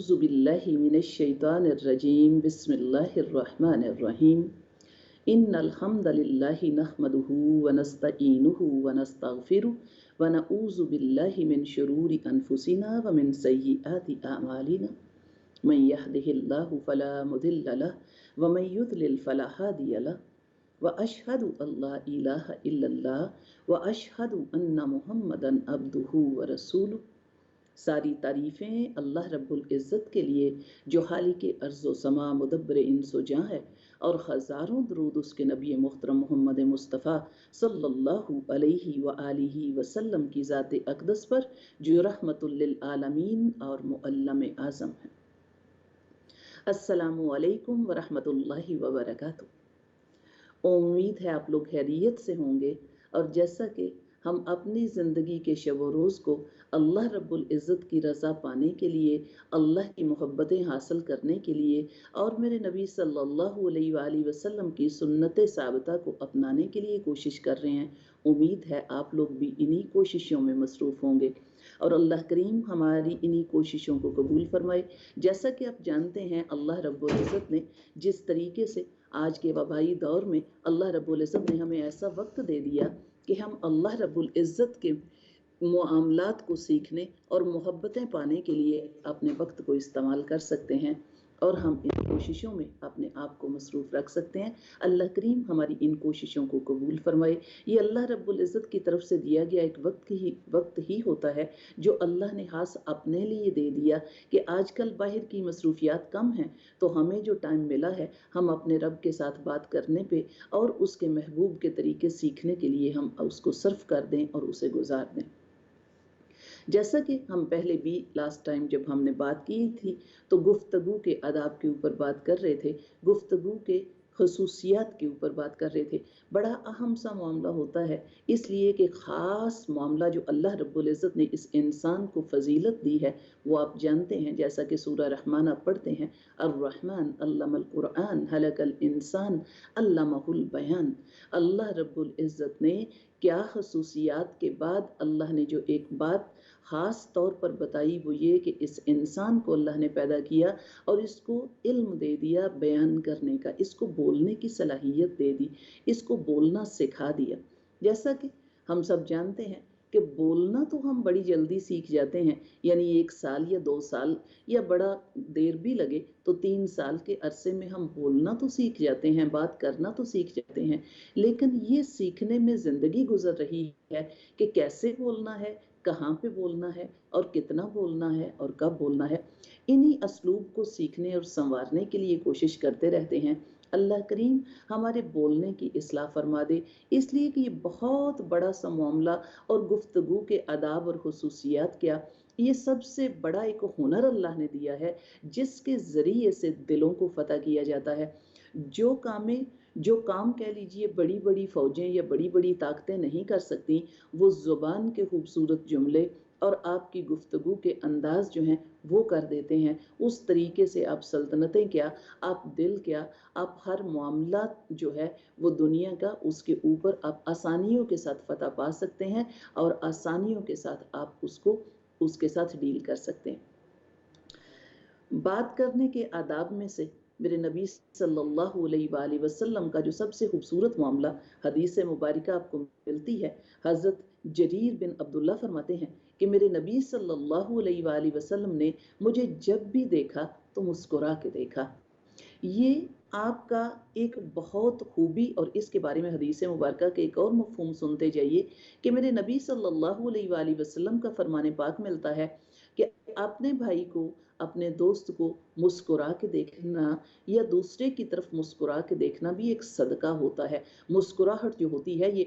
أعوذ بالله من الشيطان الرجيم بسم الله الرحمن الرحيم إن الحمد لله نحمده ونستعينه ونستغفره ونعوذ بالله من شرور أنفسنا ومن سيئات أعمالنا من يهده الله فلا مضل له ومن يضلل فلا هادي له وأشهد أن لا إله إلا الله وأشهد أن محمدا عبده ورسوله۔ ساری تعریفیں اللہ رب العزت کے لیے جو خالق ارض و سما مدبر انس و جاں ہے، اور ہزاروں درود اس کے نبی محترم محمد مصطفیٰ صلی اللہ علیہ وآلہ وسلم کی ذات اقدس پر جو رحمت للعالمین اور معلم اعظم ہے۔ السلام علیکم ورحمۃ اللہ وبرکاتہ۔ امید ہے آپ لوگ خیریت سے ہوں گے، اور جیسا کہ ہم اپنی زندگی کے شب و روز کو اللہ رب العزت کی رضا پانے کے لیے، اللہ کی محبتیں حاصل کرنے کے لیے، اور میرے نبی صلی اللہ علیہ وآلہ وسلم کی سنت ثابتہ کو اپنانے کے لیے کوشش کر رہے ہیں، امید ہے آپ لوگ بھی انہی کوششوں میں مصروف ہوں گے، اور اللہ کریم ہماری انہی کوششوں کو قبول فرمائے۔ جیسا کہ آپ جانتے ہیں، اللہ رب العزت نے جس طریقے سے آج کے وبائی دور میں اللہ رب العزت نے ہمیں ایسا وقت دے دیا کہ ہم اللہ رب العزت کے معاملات کو سیکھنے اور محبتیں پانے کے لیے اپنے وقت کو استعمال کر سکتے ہیں، اور ہم ان کوششوں میں اپنے آپ کو مصروف رکھ سکتے ہیں۔ اللہ کریم ہماری ان کوششوں کو قبول فرمائے۔ یہ اللہ رب العزت کی طرف سے دیا گیا ایک وقت ہی ہوتا ہے جو اللہ نے خاص اپنے لیے دے دیا، کہ آج کل باہر کی مصروفیات کم ہیں، تو ہمیں جو ٹائم ملا ہے ہم اپنے رب کے ساتھ بات کرنے پہ اور اس کے محبوب کے طریقے سیکھنے کے لیے ہم اس کو صرف کر دیں اور اسے گزار دیں۔ جیسا کہ ہم پہلے بھی لاسٹ ٹائم جب ہم نے بات کی تھی تو گفتگو کے آداب کے اوپر بات کر رہے تھے، گفتگو کے خصوصیات کے اوپر بات کر رہے تھے۔ بڑا اہم سا معاملہ ہوتا ہے، اس لیے کہ خاص معاملہ جو اللہ رب العزت نے اس انسان کو فضیلت دی ہے وہ آپ جانتے ہیں، جیسا کہ سورہ رحمان آپ پڑھتے ہیں، الرحمن علم القرآن خلق الانسان علمہ البیان۔ اللہ رب العزت نے کیا خصوصیات کے بعد اللہ نے جو ایک بات خاص طور پر بتائی، وہ یہ کہ اس انسان کو اللہ نے پیدا کیا اور اس کو علم دے دیا بیان کرنے کا، اس کو بولنے کی صلاحیت دے دی، اس کو بولنا سکھا دیا۔ جیسا کہ ہم سب جانتے ہیں کہ بولنا تو ہم بڑی جلدی سیکھ جاتے ہیں، یعنی 1 سال یا 2 سال یا بڑا دیر بھی لگے تو 3 سال کے عرصے میں ہم بولنا تو سیکھ جاتے ہیں، بات کرنا تو سیکھ جاتے ہیں، لیکن یہ سیکھنے میں زندگی گزر رہی ہے کہ کیسے بولنا ہے، کہاں پہ بولنا ہے، اور کتنا بولنا ہے، اور کب بولنا ہے۔ انہی اسلوب کو سیکھنے اور سنوارنے کے لیے کوشش کرتے رہتے ہیں۔ اللہ کریم ہمارے بولنے کی اصلاح فرما دے، اس لیے کہ یہ بہت بڑا سا معاملہ، اور گفتگو کے آداب اور خصوصیات کیا، یہ سب سے بڑا ایک ہنر اللہ نے دیا ہے جس کے ذریعے سے دلوں کو فتح کیا جاتا ہے۔ جو کام کہہ لیجئے بڑی بڑی فوجیں یا بڑی بڑی طاقتیں نہیں کر سکتی، وہ زبان کے خوبصورت جملے اور آپ کی گفتگو کے انداز جو ہیں وہ کر دیتے ہیں۔ اس طریقے سے آپ سلطنتیں کیا، آپ دل کیا، آپ ہر معاملہ جو ہے وہ دنیا کا، اس کے اوپر آپ آسانیوں کے ساتھ فتح پا سکتے ہیں، اور آسانیوں کے ساتھ آپ اس کے ساتھ ڈیل کر سکتے ہیں۔ بات کرنے کے آداب میں سے میرے نبی صلی اللہ علیہ وآلہ وسلم کا جو سب سے خوبصورت معاملہ حدیث مبارکہ آپ کو ملتی ہے، حضرت جریر بن عبداللہ فرماتے ہیں کہ میرے نبی صلی اللہ علیہ وآلہ وسلم نے مجھے جب بھی دیکھا تو مسکرا کے دیکھا۔ یہ آپ کا ایک بہت خوبی، اور اس کے بارے میں حدیث مبارکہ کے ایک اور مفہوم سنتے جائیے کہ میرے نبی صلی اللہ علیہ وآلہ وسلم کا فرمان پاک ملتا ہے کہ اپنے بھائی کو، اپنے دوست کو مسکرا کے دیکھنا یا دوسرے کی طرف مسکرا کے دیکھنا بھی ایک صدقہ ہوتا ہے۔ مسکراہٹ جو ہوتی ہے یہ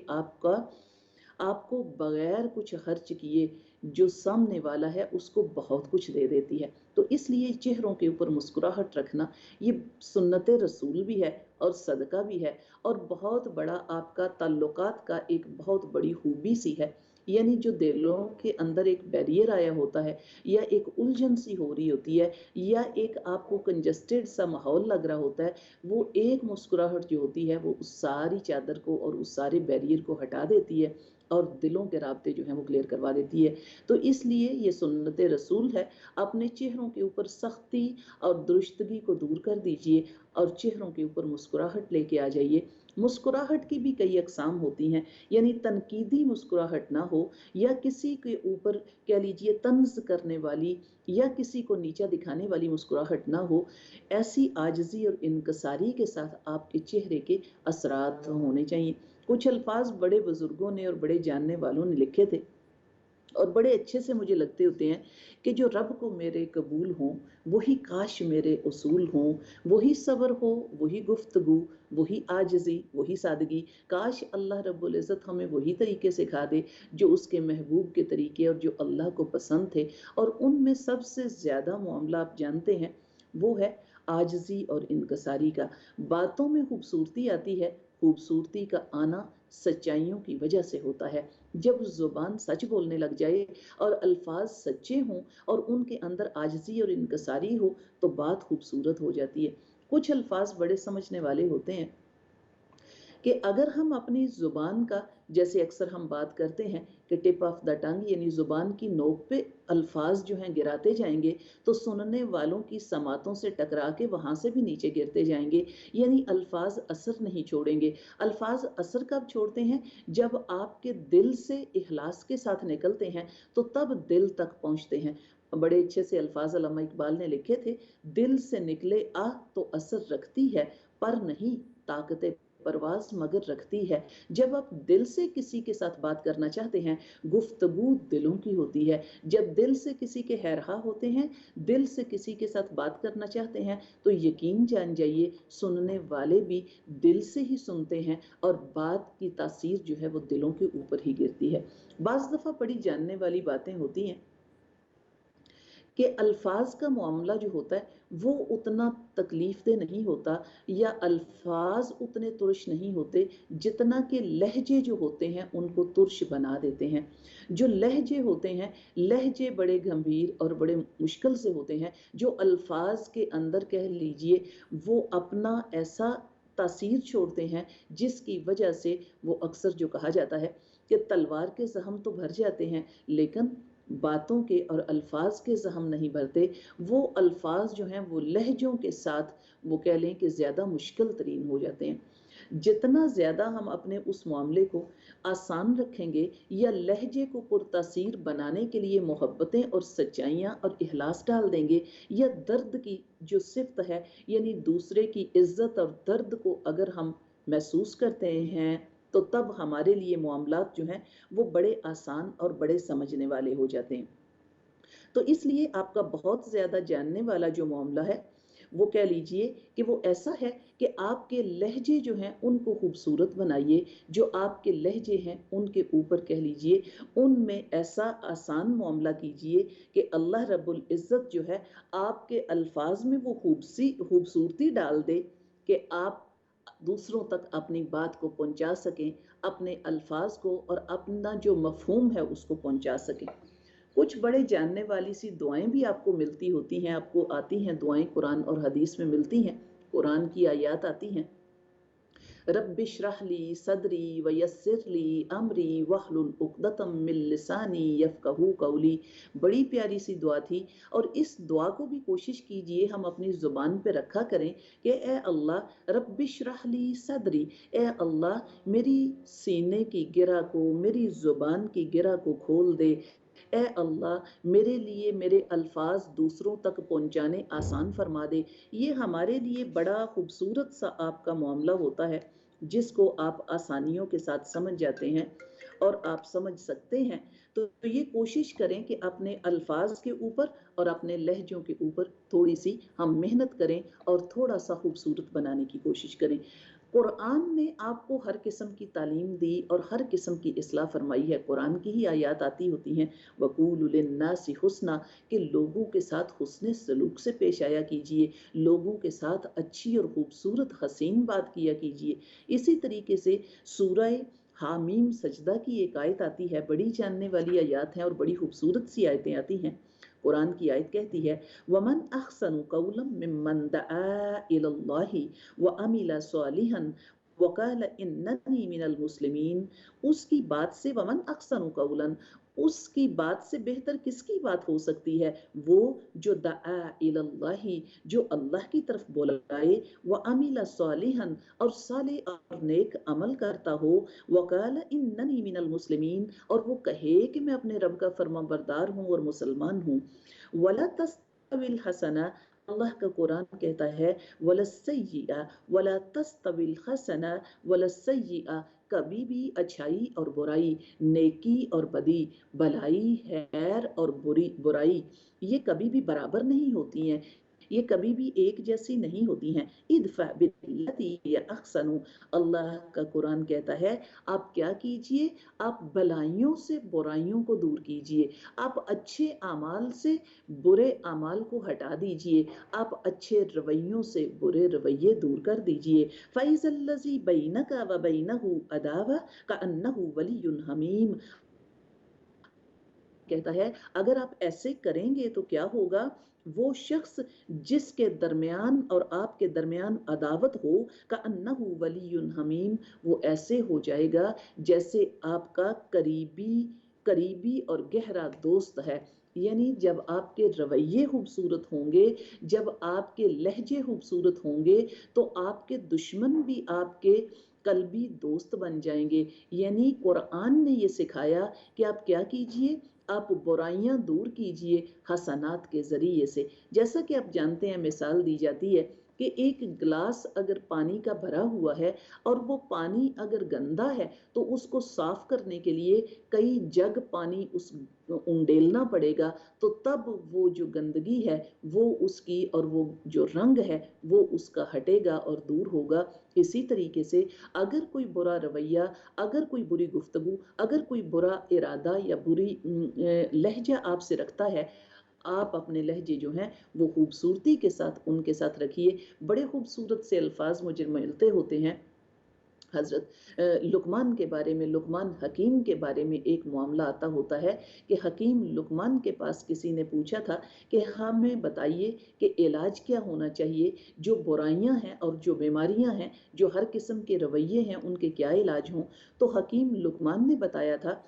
آپ کو بغیر کچھ خرچ کیے جو سامنے والا ہے اس کو بہت کچھ دے دیتی ہے۔ تو اس لیے چہروں کے اوپر مسکراہٹ رکھنا یہ سنت رسول بھی ہے اور صدقہ بھی ہے، اور بہت بڑا آپ کا تعلقات کا ایک بہت بڑی خوبی سی ہے۔ یعنی جو دلوں کے اندر ایک بیریئر آیا ہوتا ہے، یا ایک الجھن سی ہو رہی ہوتی ہے، یا ایک آپ کو کنجسٹڈ سا ماحول لگ رہا ہوتا ہے، وہ ایک مسکراہٹ جو ہوتی ہے وہ اس ساری چادر کو اور اس سارے بیریئر کو ہٹا دیتی ہے، اور دلوں کے رابطے جو ہیں وہ کلیئر کروا دیتی ہے۔ تو اس لیے یہ سنت رسول ہے، اپنے چہروں کے اوپر سختی اور درستگی کو دور کر دیجئے اور چہروں کے اوپر مسکراہٹ لے کے آ جائیے۔ مسکراہٹ کی بھی کئی اقسام ہوتی ہیں، یعنی تنقیدی مسکراہٹ نہ ہو، یا کسی کے اوپر کہہ لیجئے طنز کرنے والی یا کسی کو نیچا دکھانے والی مسکراہٹ نہ ہو۔ ایسی عاجزی اور انکساری کے ساتھ آپ کے چہرے کے اثرات ہونے چاہیے۔ کچھ الفاظ بڑے بزرگوں نے اور بڑے جاننے والوں نے لکھے تھے اور بڑے اچھے سے مجھے لگتے ہوتے ہیں کہ جو رب کو میرے قبول ہوں وہی کاش میرے اصول ہوں، وہی صبر ہو، وہی گفتگو، وہی عاجزی، وہی سادگی۔ کاش اللہ رب العزت ہمیں وہی طریقے سکھا دے جو اس کے محبوب کے طریقے اور جو اللہ کو پسند تھے، اور ان میں سب سے زیادہ معاملہ آپ جانتے ہیں وہ ہے عاجزی اور انکساری کا۔ باتوں میں خوبصورتی آتی ہے، خوبصورتی کا آنا سچائیوں کی وجہ سے ہوتا ہے۔ جب زبان سچ بولنے لگ جائے اور الفاظ سچے ہوں اور ان کے اندر عاجزی اور انکساری ہو تو بات خوبصورت ہو جاتی ہے۔ کچھ الفاظ بڑے سمجھنے والے ہوتے ہیں کہ اگر ہم اپنی زبان کا، جیسے اکثر ہم بات کرتے ہیں کہ ٹپ آف دا ٹنگ، یعنی زبان کی نوک پہ الفاظ جو ہیں گراتے جائیں گے تو سننے والوں کی سماعتوں سے ٹکرا کے وہاں سے بھی نیچے گرتے جائیں گے، یعنی الفاظ اثر نہیں چھوڑیں گے۔ الفاظ اثر کب چھوڑتے ہیں؟ جب آپ کے دل سے اخلاص کے ساتھ نکلتے ہیں تو تب دل تک پہنچتے ہیں۔ بڑے اچھے سے الفاظ علامہ اقبال نے لکھے تھے، دل سے نکلے آہ تو اثر رکھتی ہے، پر نہیں طاقت پرواز مگر رکھتی ہے۔ جب آپ دل سے کسی کے ساتھ بات کرنا چاہتے ہیں، گفتگو دلوں کی ہوتی ہے۔ جب دل سے کسی کے ہیرہا ہوتے ہیں، دل سے کسی کے ساتھ بات کرنا چاہتے ہیں تو یقین جان جائیے سننے والے بھی دل سے ہی سنتے ہیں اور بات کی تاثیر جو ہے وہ دلوں کے اوپر ہی گرتی ہے۔ بعض دفعہ بڑی جاننے والی باتیں ہوتی ہیں کہ الفاظ کا معاملہ جو ہوتا ہے وہ اتنا تکلیف دہ نہیں ہوتا، یا الفاظ اتنے ترش نہیں ہوتے جتنا کہ لہجے جو ہوتے ہیں ان کو ترش بنا دیتے ہیں۔ جو لہجے ہوتے ہیں، لہجے بڑے گمبھیر اور بڑے مشکل سے ہوتے ہیں، جو الفاظ کے اندر کہہ لیجئے وہ اپنا ایسا تاثیر چھوڑتے ہیں جس کی وجہ سے وہ اکثر جو کہا جاتا ہے کہ تلوار کے زخم تو بھر جاتے ہیں لیکن باتوں کے اور الفاظ کے زخم نہیں بھرتے۔ وہ الفاظ جو ہیں وہ لہجوں کے ساتھ وہ کہہ لیں کہ زیادہ مشکل ترین ہو جاتے ہیں۔ جتنا زیادہ ہم اپنے اس معاملے کو آسان رکھیں گے یا لہجے کو پرتاثیر بنانے کے لیے محبتیں اور سچائیاں اور اخلاص ڈال دیں گے، یا درد کی جو صفت ہے یعنی دوسرے کی عزت اور درد کو اگر ہم محسوس کرتے ہیں تو تب ہمارے لیے معاملات جو ہیں وہ بڑے آسان اور بڑے سمجھنے والے ہو جاتے ہیں۔ تو اس لیے آپ کا بہت زیادہ جاننے والا جو معاملہ ہے وہ کہہ لیجئے کہ وہ ایسا ہے کہ آپ کے لہجے جو ہیں ان کو خوبصورت بنائیے، جو آپ کے لہجے ہیں ان کے اوپر کہہ لیجئے ان میں ایسا آسان معاملہ کیجئے کہ اللہ رب العزت جو ہے آپ کے الفاظ میں وہ خوبصورتی ڈال دے کہ آپ دوسروں تک اپنی بات کو پہنچا سکیں، اپنے الفاظ کو اور اپنا جو مفہوم ہے اس کو پہنچا سکیں۔ کچھ بڑے جاننے والی سی دعائیں بھی آپ کو ملتی ہوتی ہیں، آپ کو آتی ہیں دعائیں، قرآن اور حدیث میں ملتی ہیں، قرآن کی آیات آتی ہیں، رب اشرح لی صدری ویسر لی امری واحلل عقدۃ من لسانی یفقہوا قولی۔ بڑی پیاری سی دعا تھی، اور اس دعا کو بھی کوشش کیجئے ہم اپنی زبان پہ رکھا کریں کہ اے اللہ رب اشرح لی صدری، اے اللہ میری سینے کی گرہ کو، میری زبان کی گرہ کو کھول دے، اے اللہ میرے لیے میرے الفاظ دوسروں تک پہنچانے آسان فرما دے۔ یہ ہمارے لیے بڑا خوبصورت سا آپ کا معاملہ ہوتا ہے جس کو آپ آسانیوں کے ساتھ سمجھ جاتے ہیں اور آپ سمجھ سکتے ہیں۔ تو یہ کوشش کریں کہ اپنے الفاظ کے اوپر اور اپنے لہجوں کے اوپر تھوڑی سی ہم محنت کریں اور تھوڑا سا خوبصورت بنانے کی کوشش کریں۔ قرآن نے آپ کو ہر قسم کی تعلیم دی اور ہر قسم کی اصلاح فرمائی ہے۔ قرآن کی ہی آیات آتی ہوتی ہیں وَقُولُوا لِلنَّاسِ حُسْنًا، کہ لوگوں کے ساتھ حسن سلوک سے پیش آیا کیجئے، لوگوں کے ساتھ اچھی اور خوبصورت حسین بات کیا کیجئے۔ اسی طریقے سے سورہ حامیم سجدہ کی ایک آیت آتی ہے، بڑی جاننے والی آیات ہیں اور بڑی خوبصورت سی آیتیں آتی ہیں۔ قرآن کی آیت کہتی ہے وَمَنْ أَحْسَنُ قَوْلًا مِّمَّنْ دَعَا إِلَى اللَّهِ وَعَمِلَ صَالِحًا वकाल इन्ननी मिनल मुस्लिमीन, उसकी बात से वमन अक्सनु कौलन, उसकी बात से बेहतर किसकी बात हो सकती है, वो जो दआ इलल्लाही, जो अल्लाह की तरफ बुलाए, व अमिला सालिहन, और साले और नेक अमल करता हो, वकाल इन्ननी मिनल मुस्लिमीन, और वो कहे कि मैं अपने रब का फरमाबरदार हूँ और मुसलमान हूँ। वला तस्तविल हसना, अल्लाह का कुरान कहता है वलसय्यिआ, वला तस्तविल हसना वलसय्यिआ, कभी भी अच्छाई और बुराई, नेकी और बदी, भलाई खैर और बुराई, ये कभी भी बराबर नहीं होती हैं, ये कभी भी एक जैसी नहीं होती हैं। इदफा बिल्लती हिय अहसनु, अल्लाह का कुरान कहता है आप क्या कीजिए, आप भलाइयों से बुराइयों को दूर कीजिए, आप अच्छे अमाल से बुरे अमाल को हटा दीजिए, आप अच्छे रवैयों से बुरे रवैये दूर कर दीजिए। फ़ैज़ल्लज़ी बैनका व बैनहु अदावा कअन्नहु वलियुन हमीम, कहता है अगर आप ऐसे करेंगे तो क्या होगा, वो शख्स जिसके दरमियान और आपके दरमियान अदावत हो, का अन्नहु वलियुन हमीम, वो ऐसे हो जाएगा जैसे आपका करीबी करीबी और गहरा दोस्त है। यानी जब आपके रवैये खूबसूरत होंगे, जब आपके लहजे खूबसूरत होंगे, तो आपके दुश्मन भी आपके कल्बी दोस्त बन जाएंगे। यानी कुरान ने ये सिखाया कि आप क्या कीजिए, आप बुराइयां दूर कीजिए हसनात के जरिए से। जैसा कि आप जानते हैं, मिसाल दी जाती है कि एक गिलास अगर पानी का भरा हुआ है और वो पानी अगर गंदा है तो उसको साफ करने के लिए कई जग पानी उस उंडेलना पड़ेगा, तो तब वो जो गंदगी है वो उसकी और वो जो रंग है वो उसका हटेगा और दूर होगा। इसी तरीके से अगर कोई बुरा रवैया, अगर कोई बुरी गुफ्तगू, अगर कोई बुरा इरादा या बुरी लहजा आपसे रखता है, आप अपने लहजे जो हैं वो खूबसूरती के साथ उनके साथ रखिए। बड़े खूबसूरत से अल्फाज मुझे मिलते होते हैं हज़रत लुकमान के बारे में, लुकमान हकीम के बारे में एक मामला आता होता है कि हकीम लुकमान के पास किसी ने पूछा था कि हमें बताइए कि इलाज क्या होना चाहिए, जो बुराइयां हैं और जो बीमारियां हैं, जो हर किस्म के रवैये हैं, उनके क्या इलाज हों। तो हकीम लुकमान ने बताया था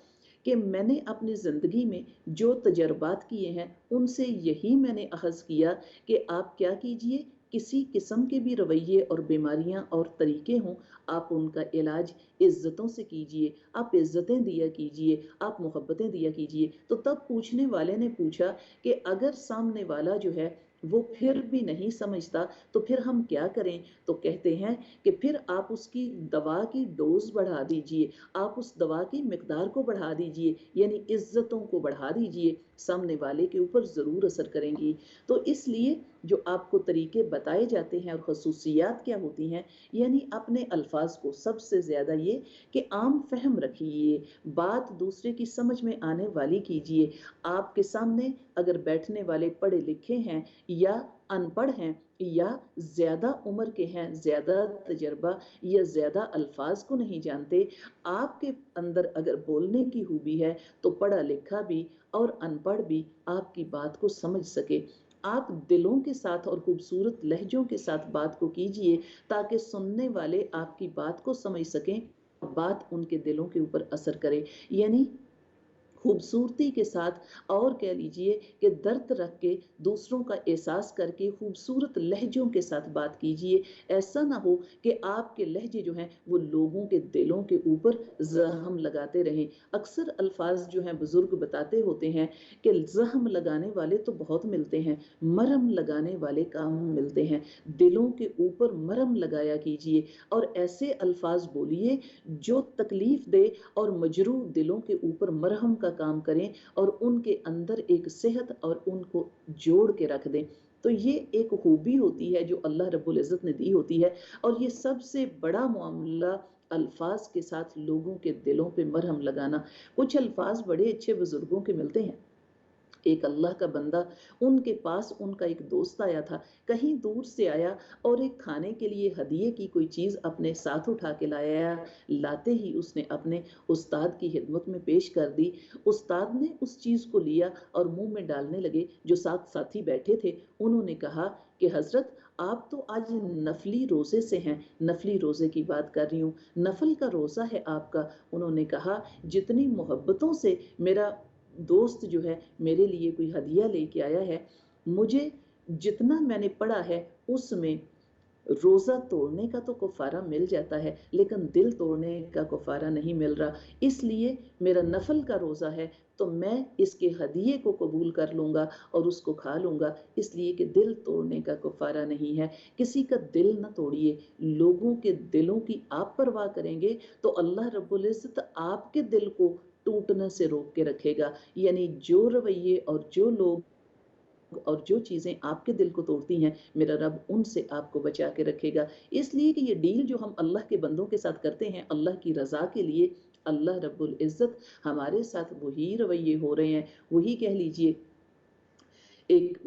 कि मैंने अपनी ज़िंदगी में जो तजर्बात किए हैं उनसे यही मैंने अखज़ किया कि आप क्या कीजिए, किसी किस्म के भी रवैये और बीमारियां और तरीके हों, आप उनका इलाज इज्जतों से कीजिए, आप इज्जतें दिया कीजिए, आप मोहब्बतें दिया कीजिए। तो तब पूछने वाले ने पूछा कि अगर सामने वाला जो है वो फिर भी नहीं समझता तो फिर हम क्या करें। तो कहते हैं कि फिर आप उसकी दवा की डोज बढ़ा दीजिए, आप उस दवा की मिकदार को बढ़ा दीजिए, यानी इज्जतों को बढ़ा दीजिए, सामने वाले के ऊपर ज़रूर असर करेंगी। तो इसलिए जो आपको तरीके बताए जाते हैं और खसूसियात क्या होती हैं, यानी अपने अल्फाज को सबसे ज़्यादा ये कि आम फहम रखिए, बात दूसरे की समझ में आने वाली कीजिए। आपके सामने अगर बैठने वाले पढ़े लिखे हैं या अनपढ़ हैं या ज़्यादा उम्र के हैं, ज़्यादा तजर्बा या ज़्यादा अल्फाज को नहीं जानते, आपके अंदर अगर बोलने की खूबी है तो पढ़ा लिखा भी और अनपढ़ भी आपकी बात को समझ सके। आप दिलों के साथ और खूबसूरत लहजों के साथ बात को कीजिए ताकि सुनने वाले आपकी बात को समझ सकें, बात उनके दिलों के ऊपर असर करे। यानी खूबसूरती के साथ और कह लीजिए कि दर्द रख के दूसरों का एहसास करके खूबसूरत लहजों के साथ बात कीजिए। ऐसा ना हो कि आपके लहजे जो हैं वो लोगों के दिलों के ऊपर जख्म लगाते रहें। अक्सर अल्फाज जो हैं बुजुर्ग बताते होते हैं कि जख्म लगाने वाले तो बहुत मिलते हैं, मरहम लगाने वाले काम मिलते हैं। दिलों के ऊपर मरहम लगाया कीजिए और ऐसे अल्फाज बोलिए जो तकलीफ दे और मजरूह दिलों के ऊपर मरहम का काम करें और उनके अंदर एक सेहत और उनको जोड़ के रख दें। तो ये एक खूबी होती है जो अल्लाह रब्बुल इज़्ज़त ने दी होती है, और ये सबसे बड़ा मामला अल्फाज के साथ लोगों के दिलों पे मरहम लगाना। कुछ अल्फाज बड़े अच्छे बुजुर्गों के मिलते हैं। एक अल्लाह का बंदा, उनके पास उनका एक दोस्त आया था, कहीं दूर से आया और एक खाने के लिए हदिये की कोई चीज़ अपने साथ उठा के लाया। लाते ही उसने अपने उस्ताद की खिदमत में पेश कर दी। उस्ताद ने उस चीज़ को लिया और मुंह में डालने लगे। जो साथ साथी बैठे थे उन्होंने कहा कि हजरत आप तो आज नफली रोजे से हैं, नफली रोजे की बात कर रही हूँ, नफल का रोजा है आपका। उन्होंने कहा जितनी मोहब्बतों से मेरा दोस्त जो है मेरे लिए कोई हदिया लेके आया है, मुझे जितना मैंने पढ़ा है उसमें रोजा तोड़ने का तो कफारा मिल जाता है, लेकिन दिल तोड़ने का कफारा नहीं मिल रहा। इसलिए मेरा नफल का रोजा है, तो मैं इसके हदिये को कबूल कर लूंगा और उसको खा लूंगा, इसलिए कि दिल तोड़ने का कफारा नहीं है। किसी का दिल न तोड़िए। लोगों के दिलों की आप परवाह करेंगे तो अल्लाह रब्बुल इज्जत आपके दिल को टूटने से रोक के रखेगा। यानी जो रवैये और जो लोग और जो चीजें आपके दिल को तोड़ती हैं, मेरा रब उनसे आपको बचा के रखेगा। इसलिए कि ये डील जो हम अल्लाह के बंदों के साथ करते हैं अल्लाह की रजा के लिए, अल्लाह रब्बुल इज्जत हमारे साथ वही रवैये हो रहे हैं। वही कह लीजिए एक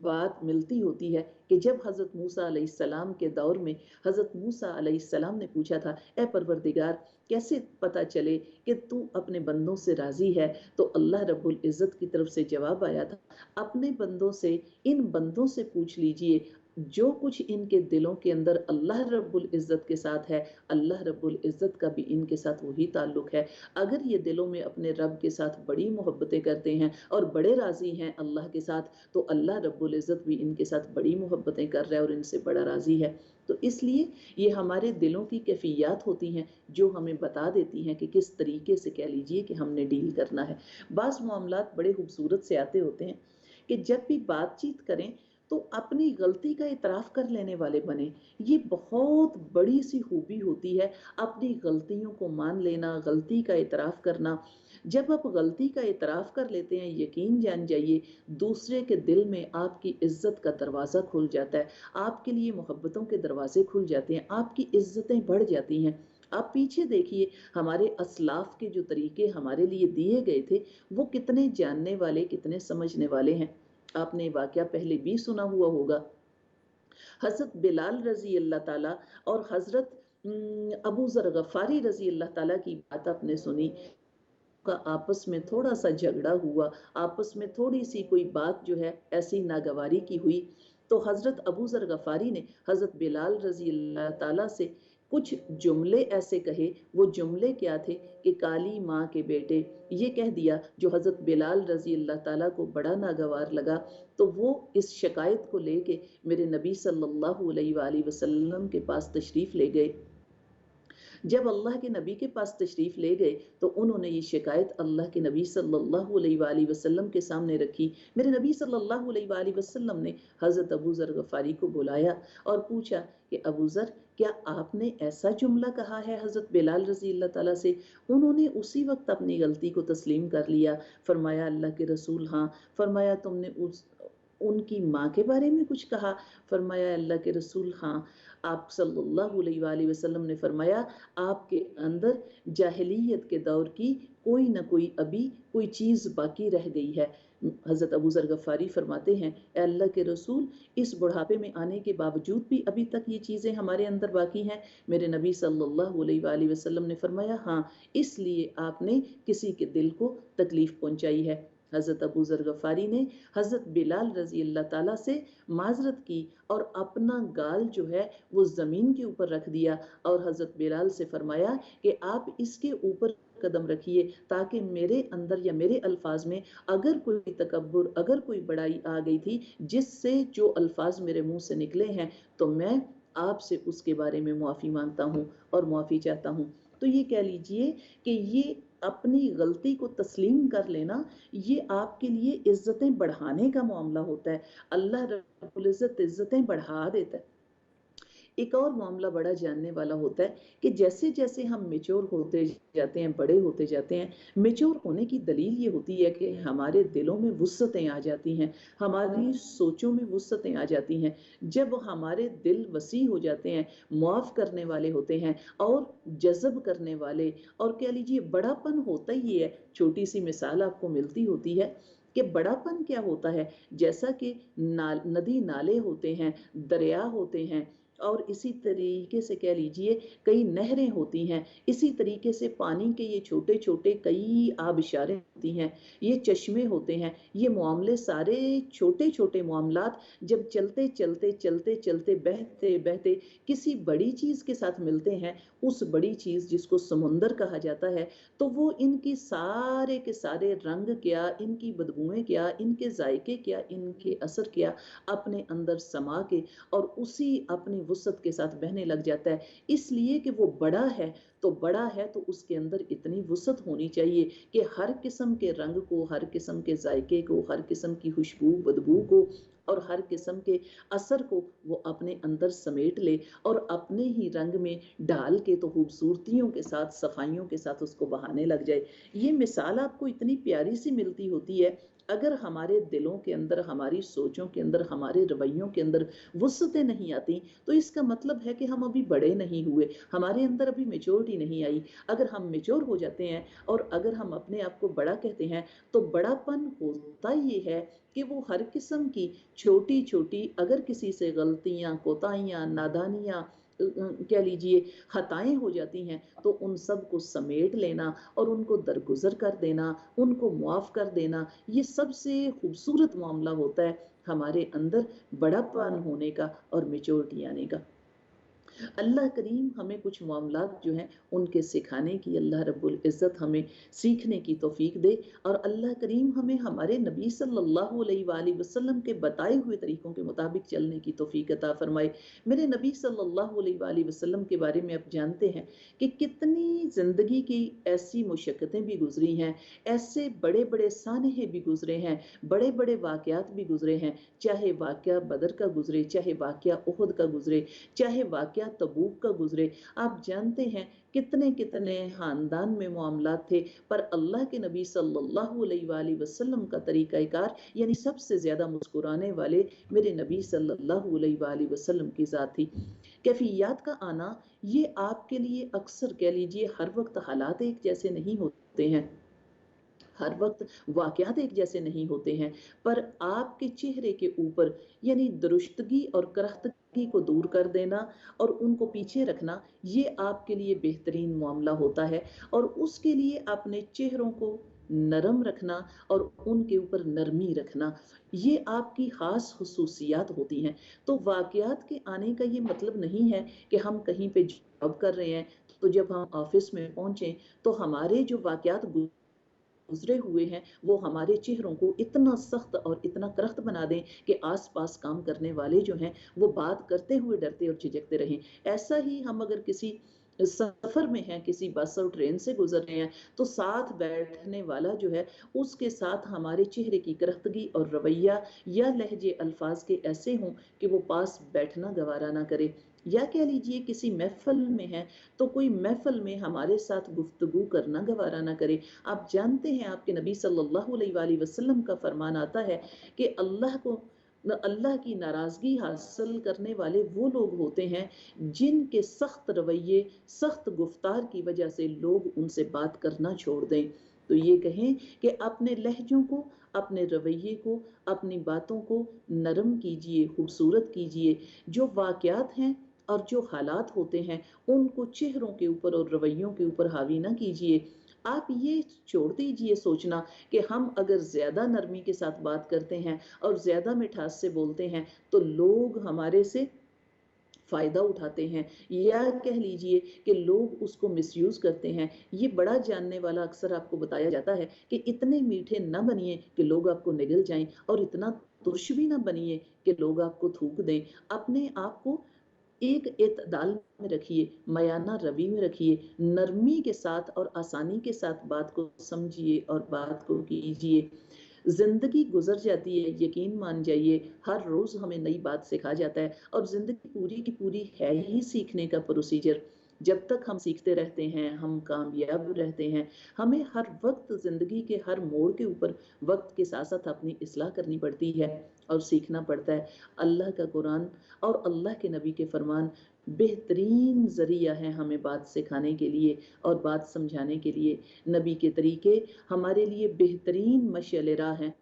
बात मिलती होती है कि जब हज़रत मूसा अलैहिस्सलाम के दौर में हज़रत मूसा अलैहिस्सलाम ने पूछा था, ए परवरदिगार कैसे पता चले कि तू अपने बंदों से राज़ी है, तो अल्लाह रब्बुल इज़्ज़त की तरफ से जवाब आया था, अपने बंदों से, इन बंदों से पूछ लीजिए जो कुछ इनके दिलों के अंदर अल्लाह रब्बुल इज़्ज़त के साथ है, अल्लाह रब्बुल इज़्ज़त का भी इनके साथ वही ताल्लुक है। अगर ये दिलों में अपने रब के साथ बड़ी मोहब्बतें करते हैं और बड़े राज़ी हैं अल्लाह के साथ, तो अल्लाह रब्बुल इज़्ज़त भी इनके साथ बड़ी मोहब्बतें कर रहा है और इनसे बड़ा राज़ी है। तो इसलिए ये हमारे दिलों की कैफियत होती हैं जो हमें बता देती हैं कि किस तरीके से कह लीजिए कि हमने डील करना है। बाज़ मामलात बड़े खूबसूरत से आते होते हैं कि जब भी बातचीत करें तो अपनी गलती का इतराफ़ कर लेने वाले बने। ये बहुत बड़ी सी खूबी होती है, अपनी गलतियों को मान लेना, गलती का इतराफ़ करना। जब आप गलती का इतराफ़ कर लेते हैं, यकीन जान जाइए दूसरे के दिल में आपकी इज़्ज़त का दरवाज़ा खुल जाता है, आपके लिए मोहब्बतों के दरवाज़े खुल जाते हैं, आपकी इज़्ज़तें बढ़ जाती हैं। आप पीछे देखिए हमारे असलाफ़ के जो तरीके हमारे लिए दिए गए थे, वो कितने जानने वाले, कितने समझने वाले हैं। आपने वाक़या पहले भी सुना हुआ होगा। हज़रत बिलाल रज़ी अल्लाह ताला और हज़रत अबू ज़र गफ़ारी रज़ी अल्लाह ताला की बात आपने सुनी का आपस में थोड़ा-सा झगड़ा हुआ, आपस में थोड़ी-सी कोई बात जो है ऐसी नागवारी की हुई, तो हज़रत अबू ज़र गफ़ारी ने हज़रत बिलाल रज़ी अल्लाह ताला से कुछ जुमले ऐसे कहे, वो जुमले क्या थे कि काली माँ के बेटे, ये कह दिया जो हज़रत बिलाल रज़ी अल्लाह ताला को बड़ा नागवार लगा। तो वो इस शिकायत को लेके मेरे नबी सल्लल्लाहु अलैहि वसल्लम के पास तशरीफ़ ले गए। जब अल्लाह के नबी के पास तशरीफ़ ले गए तो उन्होंने ये शिकायत अल्लाह के नबी सल्लल्लाहु अलैहि वसल्लम के सामने रखी। मेरे नबी सल्लल्लाहु अलैहि वसल्लम ने हज़रत अबू ज़र गफ़ारी को बुलाया और पूछा कि अबू ज़र क्या आपने ऐसा जुमला कहा है हज़रत बिलाल रज़ी अल्लाह ताला से? उन्होंने उसी वक़्त अपनी गलती को तस्लीम कर लिया। फरमाया अल्लाह के रसूल हाँ। फरमाया तुमने उस उनकी माँ के बारे में कुछ कहा? फरमाया अल्लाह के रसूल हाँ। आप सल्लल्लाहु अलैहि वसल्लम ने फरमाया आपके अंदर जाहिलियत के दौर की कोई ना कोई अभी कोई चीज़ बाकी रह गई है। हज़रत अबू ज़र गफ़ारी फरमाते हैं, ए अल्लाह के रसूल इस बुढ़ापे में आने के बावजूद भी अभी तक ये चीज़ें हमारे अंदर बाकी हैं। मेरे नबी सल्लल्लाहु अलैहि वसल्लम ने फरमाया हाँ, इसलिए आपने किसी के दिल को तकलीफ़ पहुँचाई है। हज़रत अबू ज़र गफ़ारी ने हज़रत बिलाल रज़ी अल्लाह ताला से माज़रत की और अपना गाल जो है वो ज़मीन के ऊपर रख दिया और हज़रत बिलाल से फरमाया कि आप इसके ऊपर कदम रखिए ताकि मेरे अंदर या मेरे अल्फाज में अगर कोई तकब्बुर, अगर कोई बड़ाई आ गई थी जिससे जो अल्फाज मेरे मुंह से निकले हैं, तो मैं आपसे उसके बारे में मुआफ़ी मांगता हूँ और मुआफ़ी चाहता हूँ। तो ये कह लीजिए कि ये अपनी गलती को तस्लीम कर लेना, ये आपके लिए इज़्ज़तें बढ़ाने का मामला होता है। अल्लाह रब्बुल इज़्ज़त इज़्ज़तें बढ़ा देता है। एक और मामला बड़ा जानने वाला होता है कि जैसे-जैसे हम मैच्योर होते जाते हैं, बड़े होते जाते हैं, मैच्योर होने की दलील ये होती है कि हमारे दिलों में वुसअतें आ जाती हैं, हमारी सोचों में वुसअतें आ जाती हैं। जब हमारे दिल वसी हो जाते हैं, मुआफ़ करने वाले होते हैं और जज़्ब करने वाले और कह लीजिए बड़ापन होता ही है। छोटी-सी मिसाल आपको मिलती होती है कि बड़ापन क्या होता है? जैसा कि नदी नाले होते हैं, दरिया होते हैं और इसी तरीके से कह लीजिए कई नहरें होती हैं, इसी तरीके से पानी के ये छोटे छोटे कई आबिशारें होती हैं, ये चश्मे होते हैं, ये मामले सारे छोटे छोटे मामलात जब चलते चलते चलते चलते बहते बहते किसी बड़ी चीज के साथ मिलते हैं, उस बड़ी चीज जिसको समुंदर कहा जाता है, तो वो इनकी सारे के सारे रंग क्या, इनकी बदबुएं क्या, इनके जायके क्या, इनके असर क्या, अपने अंदर समा के और उसी अपनी वसअत के साथ बहने लग जाता है। इसलिए कि वो बड़ा है, तो बड़ा है तो उसके अंदर इतनी वसअत होनी चाहिए कि हर किस्म के रंग को, हर किस्म के जायके को, हर किस्म की खुशबू बदबू को और हर किस्म के असर को वो अपने अंदर समेट ले और अपने ही रंग में डाल के तो खूबसूरतियों के साथ, सफाइयों के साथ उसको बहाने लग जाए। ये मिसाल आपको इतनी प्यारी सी मिलती होती है। अगर हमारे दिलों के अंदर, हमारी सोचों के अंदर, हमारे रवैयों के अंदर वुसअतें नहीं आती, तो इसका मतलब है कि हम अभी बड़े नहीं हुए, हमारे अंदर अभी मेच्योरिटी नहीं आई। अगर हम मेच्योर हो जाते हैं और अगर हम अपने आप को बड़ा कहते हैं, तो बड़ापन होता ये है कि वो हर किस्म की छोटी छोटी, अगर किसी से गलतियां, कोताहियां, नादानियां, कह लीजिए खताएं हो जाती हैं, तो उन सब को समेट लेना और उनको दरगुजर कर देना, उनको मुआफ कर देना, ये सबसे खूबसूरत मामला होता है हमारे अंदर बड़ापन होने का और मेच्योरिटी आने का। अल्लाह करीम हमें कुछ मामलात जो हैं उनके सिखाने की, अल्लाह रब्बुल इज़्ज़त हमें सीखने की तौफीक दे और अल्लाह करीम हमें हमारे नबी सल्लल्लाहु अलैहि वसल्लम के बताए हुए तरीकों के मुताबिक चलने की तौफीक अता फरमाए। मेरे नबी सल्लल्लाहु अलैहि वसल्लम के बारे में आप जानते हैं कि कितनी ज़िंदगी की ऐसी मुशक्क़तें भी गुजरी हैं, ऐसे बड़े बड़े सानहे भी गुजरे हैं, बड़े बड़े वाक़यात भी गुजरे हैं, चाहे वाक़या बदर का गुजरे, चाहे वाक़या उहद का गुजरे, चाहे वाक़या तबूक का गुजरे। आप जानते हैं कितने कितने खानदान में मामलात थे, पर अल्लाह के नबी सल्लल्लाहु अलैहि वसल्लम का तरीक़ाकार, यानी सबसे ज़्यादा मुस्कुराने वाले मेरे नबी सल्लल्लाहु अलैहि वसल्लम की ज़ात थी। कैफियत का आना ये आपके लिए अक्सर कह लीजिए हर वक्त हालात एक जैसे नहीं होते हैं, हर वक्त वाक़यात एक जैसे नहीं होते हैं, पर आपके चेहरे के ऊपर यानी दुरुस्तगी और करख्तगी को दूर कर देना और उनको पीछे रखना, ये आपके लिए बेहतरीन मामला होता है। और उसके लिए अपने चेहरों को नरम रखना और उनके ऊपर नरमी रखना, ये आपकी ख़ास खुसूसियात होती हैं। तो वाक़यात के आने का ये मतलब नहीं है कि हम कहीं पे जॉब कर रहे हैं, तो जब हम ऑफ़िस में पहुँचे तो हमारे जो वाक़यात गुजरे हुए हैं वो हमारे चेहरों को इतना सख्त और इतना करख्त बना दें कि आसपास काम करने वाले जो हैं वो बात करते हुए डरते और झिझकते रहें। ऐसा ही हम अगर किसी सफर में हैं, किसी बस और ट्रेन से गुजर रहे हैं, तो साथ बैठने वाला जो है उसके साथ हमारे चेहरे की करख्तगी और रवैया या लहजे अल्फाज के ऐसे हों कि वो पास बैठना गवारा ना करे। या कह लीजिए किसी महफिल में है तो कोई महफिल में हमारे साथ गुफ्तगू करना गवारा ना करे। आप जानते हैं आपके नबी सल्लल्लाहु अलैहि वसल्लम का फरमान आता है कि अल्लाह की नाराज़गी हासिल करने वाले वो लोग होते हैं जिनके सख्त रवैये, सख्त गुफ्तार की वजह से लोग उनसे बात करना छोड़ दें। तो ये कहें कि अपने लहजों को, अपने रवैये को, अपनी बातों को नरम कीजिए, खूबसूरत कीजिए। जो वाक़यात हैं और जो हालात होते हैं उनको चेहरों के ऊपर और रवैयों के ऊपर हावी ना कीजिए। आप ये छोड़ दीजिए सोचना कि हम अगर ज़्यादा नरमी के साथ बात करते हैं और ज़्यादा मिठास से बोलते हैं तो लोग हमारे से फ़ायदा उठाते हैं, या कह लीजिए कि लोग उसको मिसयूज़ करते हैं। ये बड़ा जानने वाला अक्सर आपको बताया जाता है कि इतने मीठे ना बनिए कि लोग आपको निगल जाएँ और इतना तुर्श भी ना बनिए कि लोग आपको थूक दें। अपने आप को एक एतदाल में रखिए, मयाना रवि में रखिए, नरमी के साथ और आसानी के साथ बात को समझिए और बात को कीजिए। ज़िंदगी गुज़र जाती है, यकीन मान जाइए, हर रोज़ हमें नई बात सिखा जाता है और ज़िंदगी पूरी की पूरी है ही सीखने का प्रोसीजर। जब तक हम सीखते रहते हैं, हम कामयाब रहते हैं। हमें हर वक़्त ज़िंदगी के हर मोड़ के ऊपर वक़्त के साथ-साथ अपनी इस्लाह करनी पड़ती है और सीखना पड़ता है। अल्लाह का कुरान और अल्लाह के नबी के फरमान बेहतरीन ज़रिया है हमें बात सिखाने के लिए और बात समझाने के लिए। नबी के तरीके हमारे लिए बेहतरीन मशअल राह हैं।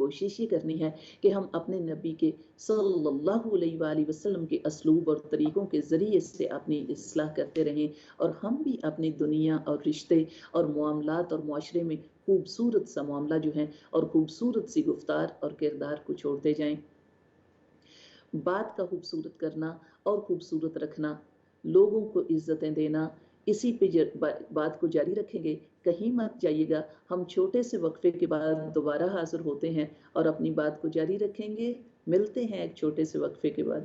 کوشش یہ کرنی ہے کہ ہم اپنے نبی کے صلی اللہ علیہ وآلہ وسلم کے اسلوب اور طریقوں کے ذریعے سے اپنی اصلاح کرتے رہیں، اور ہم بھی اپنی دنیا اور رشتے اور معاملات اور معاشرے میں خوبصورت سا معاملہ جو ہے اور خوبصورت سی گفتار اور کردار کو چھوڑتے جائیں۔ بات کا خوبصورت کرنا اور خوبصورت رکھنا، لوگوں کو عزتیں دینا، اسی پہ بات کو جاری رکھیں گے، کہیں مت جائیے گا۔ ہم چھوٹے سے وقفے کے بعد دوبارہ حاضر ہوتے ہیں اور اپنی بات کو جاری رکھیں گے۔ ملتے ہیں ایک چھوٹے سے وقفے کے بعد۔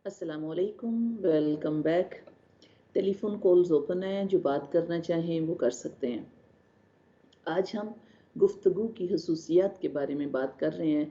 السلام علیکم، ویلکم بیک۔ ٹیلی فون کالز اوپن ہیں، جو بات کرنا چاہیں وہ کر سکتے ہیں۔ آج ہم گفتگو کی خصوصیات کے بارے میں بات کر رہے ہیں۔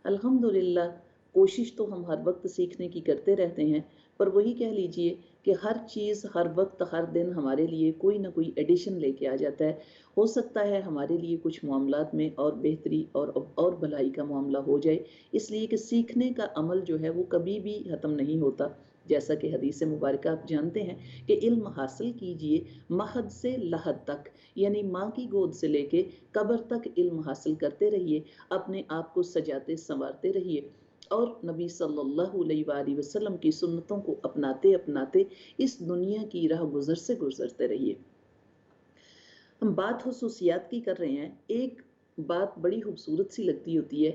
الحمدللہ کوشش تو ہم ہر وقت سیکھنے کی کرتے رہتے ہیں، پر وہی کہہ لیجئے کہ ہر چیز ہر وقت ہر دن ہمارے لیے کوئی نہ کوئی ایڈیشن لے کے آ جاتا ہے۔ ہو سکتا ہے ہمارے لیے کچھ معاملات میں اور بہتری اور بھلائی کا معاملہ ہو جائے، اس لیے کہ سیکھنے کا عمل جو ہے وہ کبھی بھی ختم نہیں ہوتا۔ جیسا کہ حدیث مبارکہ آپ جانتے ہیں کہ علم حاصل کیجئے مہد سے لحد تک، یعنی ماں کی گود سے لے کے قبر تک علم حاصل کرتے رہیے، اپنے آپ کو سجاتے سنوارتے رہیے، اور نبی صلی اللہ علیہ وآلہ وسلم کی سنتوں کو اپناتے اپناتے اس دنیا کی راہ گزر سے گزرتے رہیے۔ ہم بات خصوصیات کی کر رہے ہیں۔ ایک بات بڑی خوبصورت سی لگتی ہوتی ہے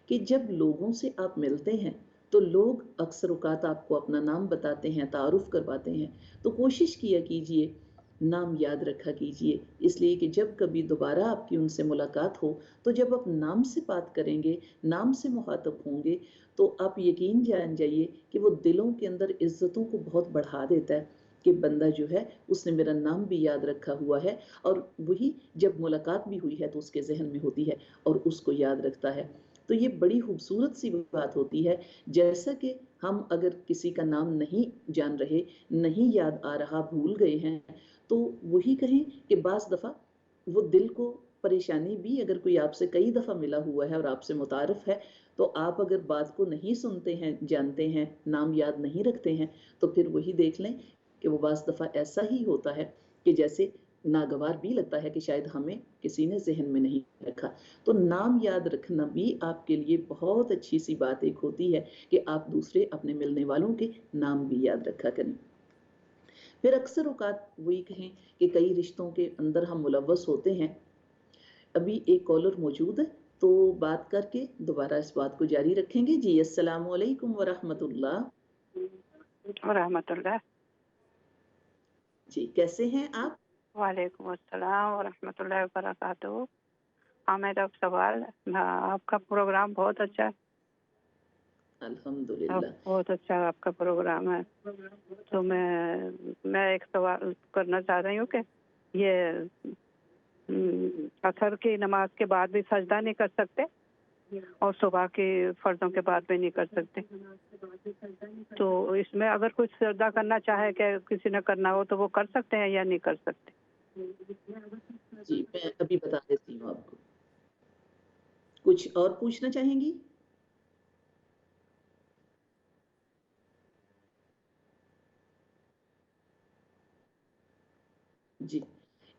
کہ جب لوگوں سے آپ ملتے ہیں تو لوگ اکثر اوقات آپ کو اپنا نام بتاتے ہیں، تعارف کرواتے ہیں، تو کوشش کیا کیجئے نام یاد رکھا کیجئے، اس لیے کہ جب کبھی دوبارہ آپ کی ان سے ملاقات ہو تو جب آپ نام سے بات کریں گے، نام سے مخاطب ہوں گے، تو آپ یقین جان جائیے کہ وہ دلوں کے اندر عزتوں کو بہت بڑھا دیتا ہے کہ بندہ جو ہے اس نے میرا نام بھی یاد رکھا ہوا ہے، اور وہی جب ملاقات بھی ہوئی ہے تو اس کے ذہن میں ہوتی ہے اور اس کو یاد رکھتا ہے۔ تو یہ بڑی خوبصورت سی بات ہوتی ہے۔ جیسا کہ ہم اگر کسی کا نام نہیں جان رہے، نہیں یاد آ رہا، بھول گئے ہیں، تو وہی کہیں کہ بعض دفعہ وہ دل کو پریشانی بھی، اگر کوئی آپ سے کئی دفعہ ملا ہوا ہے اور آپ سے متعارف ہے، تو آپ اگر بات کو نہیں سنتے ہیں، جانتے ہیں، نام یاد نہیں رکھتے ہیں، تو پھر وہی دیکھ لیں کہ وہ بعض دفعہ ایسا ہی ہوتا ہے کہ جیسے ناگوار بھی لگتا ہے کہ شاید ہمیں کسی نے ذہن میں نہیں رکھا۔ تو نام یاد رکھنا بھی آپ کے لیے بہت اچھی سی بات ایک ہوتی ہے کہ آپ دوسرے اپنے ملنے والوں کے نام بھی یاد رکھا کریں۔ پھر اکثر اوقات وہی کہیں کہ کئی رشتوں کے اندر ہم ملوث ہوتے ہیں۔ ابھی ایک کالر موجود ہے تو بات کر کے دوبارہ اس بات کو جاری رکھیں گے۔ جی السلام علیکم ورحمۃ اللہ۔ ورحمۃ اللہ۔ جی کیسے ہیں آپ؟ وعلیکم السلام ورحمۃ اللہ وبرکاتہ۔ حامد اب سوال، آپ کا پروگرام بہت اچھا ہے۔ الحمدللہ بہت اچھا آپ کا پروگرام ہے۔ تو میں ایک سوال کرنا چاہ رہی ہوں کہ یہ عصر کی نماز کے بعد بھی سجدہ نہیں کر سکتے اور صبح کی فرضوں کے بعد بھی نہیں کر سکتے، تو اس میں اگر کچھ سجدہ کرنا چاہے کہ کسی نے کرنا ہو تو وہ کر سکتے ہیں یا نہیں کر سکتے؟ جی میں ابھی بتا دیتی ہوں آپ کو۔ کچھ اور پوچھنا چاہیں گی؟ جی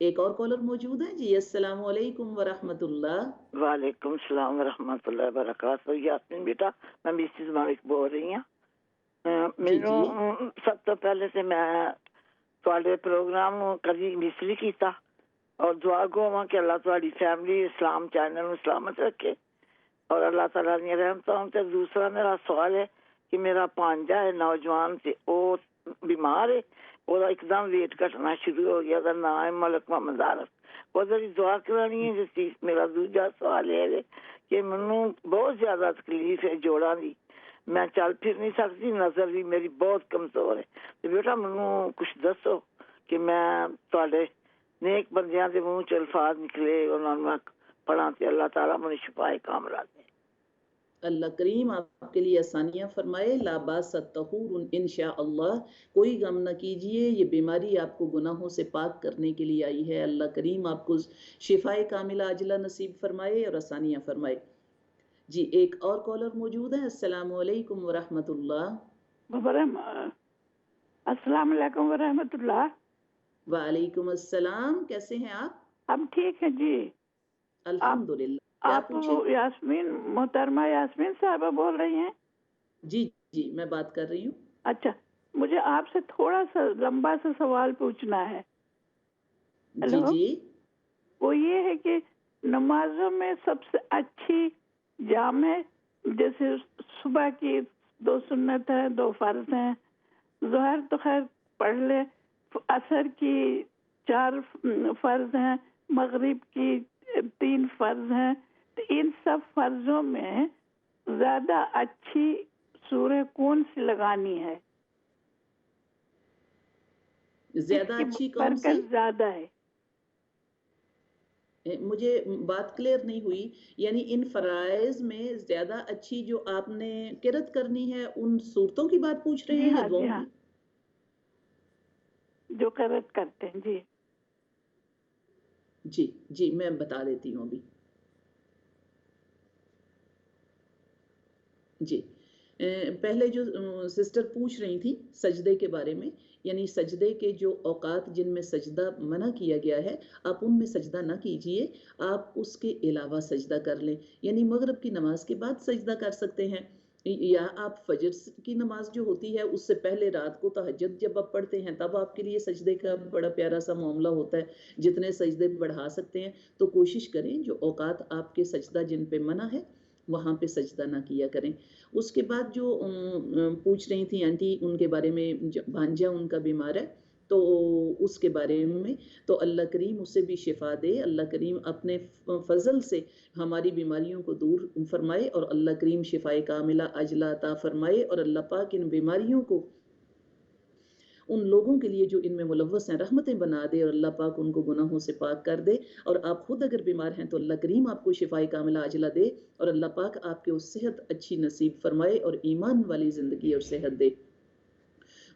ایک اور کالر موجود ہے۔ جی السلام علیکم ورحمۃ اللہ۔ وعلیکم السلام ورحمۃ اللہ وبرکاتہ۔ یاسمین بیٹا، میں مسز مالک بول رہی ہوں۔ مینوں سب تو پہلے سے میں تواڈے پروگرام کبھی مس نہیں کیتا، اور دعا گو ہاں کہ اللہ تواڈی فیملی اسلام چینل نوں سلامت رکھے اور اللہ تعالیٰ دی رحمتاں۔ تے دوسرا میرا سوال ہے کہ میرا پانجا ہے نوجوان سے، وہ بیمار ہے، اور ایک دم ویٹ گھٹنا شروع ہو گیا، دا نام ہے ملک محمد عارف۔ وہی دعا کرانی ہے۔ جس میرا دوسرا سوال ہے کہ منوں بہت زیادہ تکلیف ہے جوڑاں دی، میں چل پھر نہیں سکتی، نظر بھی میری بہت کمزور ہے، تو بیٹا منوں کچھ دسو کہ میں تواڈے نیک بندیاں دے منہ چ الفاظ نکلے انہاں نوں پڑھاں تے اللہ تعالیٰ مجھے شفائے کاملہ دے۔ اللہ کریم آپ کے لیے آسانیاں فرمائے۔ لا باس طہور انشاءاللہ، کوئی غم نہ کیجئے، یہ بیماری آپ کو گناہوں سے پاک کرنے کے لیے آئی ہے۔ اللہ کریم آپ کو شفائے کاملہ عاجلہ نصیب فرمائے اور آسانیاں فرمائے۔ جی ایک اور کالر موجود ہے. السلام علیکم ورحمتullah. السلام علیکم ورحمۃ اللہ. وعلیکم السلام. کیسے ہیں آپ؟ ہم ٹھیک ہیں جی. الحمدللہ. آپ یاسمین محترمہ یاسمین صاحبہ بول رہی ہیں؟ جی جی میں بات کر رہی ہوں. اچھا مجھے آپ سے تھوڑا سا لمبا سا سوال پوچھنا ہے. جی جی. وہ یہ ہے کہ نمازوں میں سب سے اچھی جامع، جیسے صبح کی 2 سنت ہیں، 2 فرض ہیں، ظہر تو خیر پڑھ لے، عصر کی 4 فرض ہیں، مغرب کی 3 فرض ہیں، تو ان سب فرضوں میں زیادہ اچھی سورہ کون سی لگانی ہے؟ زیادہ اچھی کون سی؟ برکت زیادہ ہے. مجھے بات کلیئر نہیں ہوئی. یعنی ان فرائض میں زیادہ اچھی جو آپ نے قرأت کرنی ہے ان صورتوں کی بات پوچھ رہے ہیں یا دعاؤں کی؟ جو قرأت کرتے ہیں. جی جی جی میں بتا دیتی ہوں ابھی. جی پہلے جو سسٹر پوچھ رہی تھی سجدے کے بارے میں، یعنی سجدے کے جو اوقات جن میں سجدہ منع کیا گیا ہے آپ ان میں سجدہ نہ کیجئے، آپ اس کے علاوہ سجدہ کر لیں. یعنی مغرب کی نماز کے بعد سجدہ کر سکتے ہیں، یا آپ فجر کی نماز جو ہوتی ہے اس سے پہلے رات کو تہجد جب آپ پڑھتے ہیں تب آپ کے لیے سجدے کا بڑا پیارا سا معاملہ ہوتا ہے. جتنے سجدے بڑھا سکتے ہیں تو کوشش کریں جو اوقات آپ کے سجدہ جن پہ منع ہے وہاں پہ سجدہ نہ کیا کریں. اس کے بعد جو پوچھ رہی تھی آنٹی ان کے بارے میں، بھانجا ان کا بیمار ہے تو اس کے بارے میں تو اللہ کریم اسے بھی شفا دے. اللہ کریم اپنے فضل سے ہماری بیماریوں کو دور فرمائے اور اللہ کریم شفائے کاملہ عاجلہ عطا فرمائے، اور اللہ پاک ان بیماریوں کو ان لوگوں کے لیے جو ان میں ملوث ہیں رحمتیں بنا دے، اور اللہ پاک ان کو گناہوں سے پاک کر دے. اور آپ خود اگر بیمار ہیں تو اللہ کریم آپ کو شفائے کاملہ عاجلہ دے، اور اللہ پاک آپ کے اس صحت اچھی نصیب فرمائے اور ایمان والی زندگی اور صحت دے.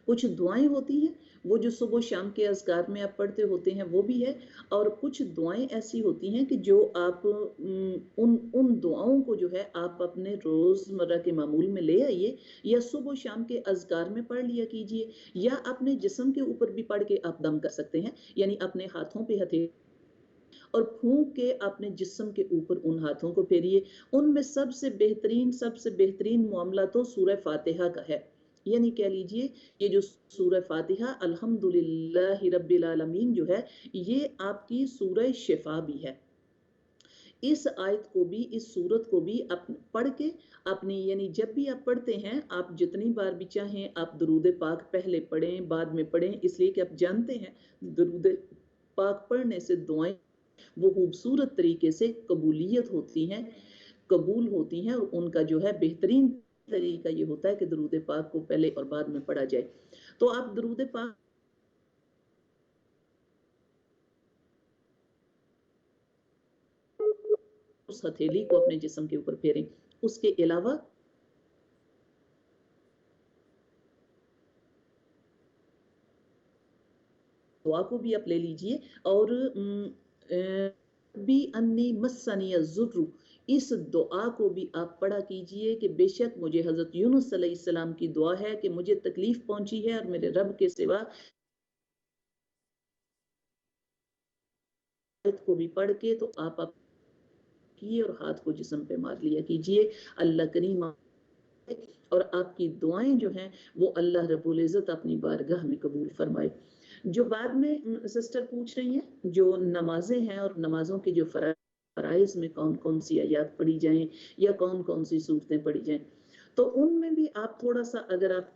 کچھ دعائیں ہوتی ہیں وہ جو صبح و شام کے اذکار میں آپ پڑھتے ہوتے ہیں وہ بھی ہے، اور کچھ دعائیں ایسی ہوتی ہیں کہ جو آپ ان دعاؤں کو جو ہے آپ اپنے روزمرہ کے معمول میں لے آئیے، یا صبح و شام کے اذکار میں پڑھ لیا کیجیے، یا اپنے جسم کے اوپر بھی پڑھ کے آپ دم کر سکتے ہیں. یعنی اپنے ہاتھوں پہ ہتھیلی اور پھونک کے اپنے جسم کے اوپر ان ہاتھوں کو پھیریے. ان میں سب سے بہترین معاملہ تو سورہ فاتحہ کا ہے. یعنی کہہ لیجئے یہ جو سورہ فاتحہ الحمدللہ رب العالمین جو ہے یہ آپ کی سورہ شفا بھی ہے. اس آیت کو بھی، اس سورت کو بھی پڑھ کے اپنی، یعنی جب بھی آپ پڑھتے ہیں آپ جتنی بار بھی چاہیں آپ درود پاک پہلے پڑھیں بعد میں پڑھیں، اس لیے کہ آپ جانتے ہیں درود پاک پڑھنے سے دعائیں وہ خوبصورت طریقے سے قبولیت ہوتی ہیں، قبول ہوتی ہیں، اور ان کا جو ہے بہترین طریقہ یہ ہوتا ہے کہ درود پاک کو پہلے اور بعد میں پڑھا جائے. تو آپ درود پاک اس ہتھیلی کو اپنے جسم کے اوپر پھیریں. اس کے علاوہ دعا کو بھی آپ لے لیجئے، اور بھی انی مسنی الضر، اس دعا کو بھی آپ پڑھا کیجئے کہ بے شک مجھے حضرت یونس علیہ السلام کی دعا ہے کہ مجھے تکلیف پہنچی ہے اور میرے رب کے سوا کو بھی پڑھ کے تو آپ کیے اور ہاتھ کو جسم پہ مار لیا کیجئے. اللہ کریم اور آپ کی دعائیں جو ہیں وہ اللہ رب العزت اپنی بارگاہ میں قبول فرمائے. جو بعد میں سسٹر پوچھ رہی ہیں جو نمازیں ہیں اور نمازوں کی جو فرائض میں کون کون سی آیات پڑھی جائیں یا کون کون سی صورتیں پڑھی جائیں، تو ان میں بھی آپ تھوڑا سا اگر آپ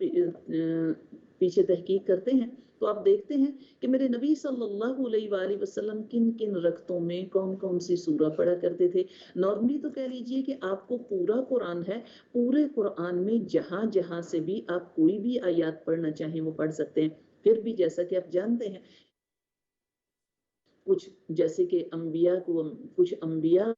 پیچھے تحقیق کرتے ہیں تو آپ دیکھتے ہیں کہ میرے نبی صلی اللہ علیہ وآلہ وسلم کن کن رکعتوں میں کون کون سی سورہ پڑھا کرتے تھے. نارملی تو کہہ لیجئے کہ آپ کو پورا قرآن ہے، پورے قرآن میں جہاں جہاں سے بھی آپ کوئی بھی آیات پڑھنا چاہیں وہ پڑھ سکتے ہیں. پھر بھی جیسا کہ آپ جانتے ہیں کچھ جیسے کہ کچھ انبیاء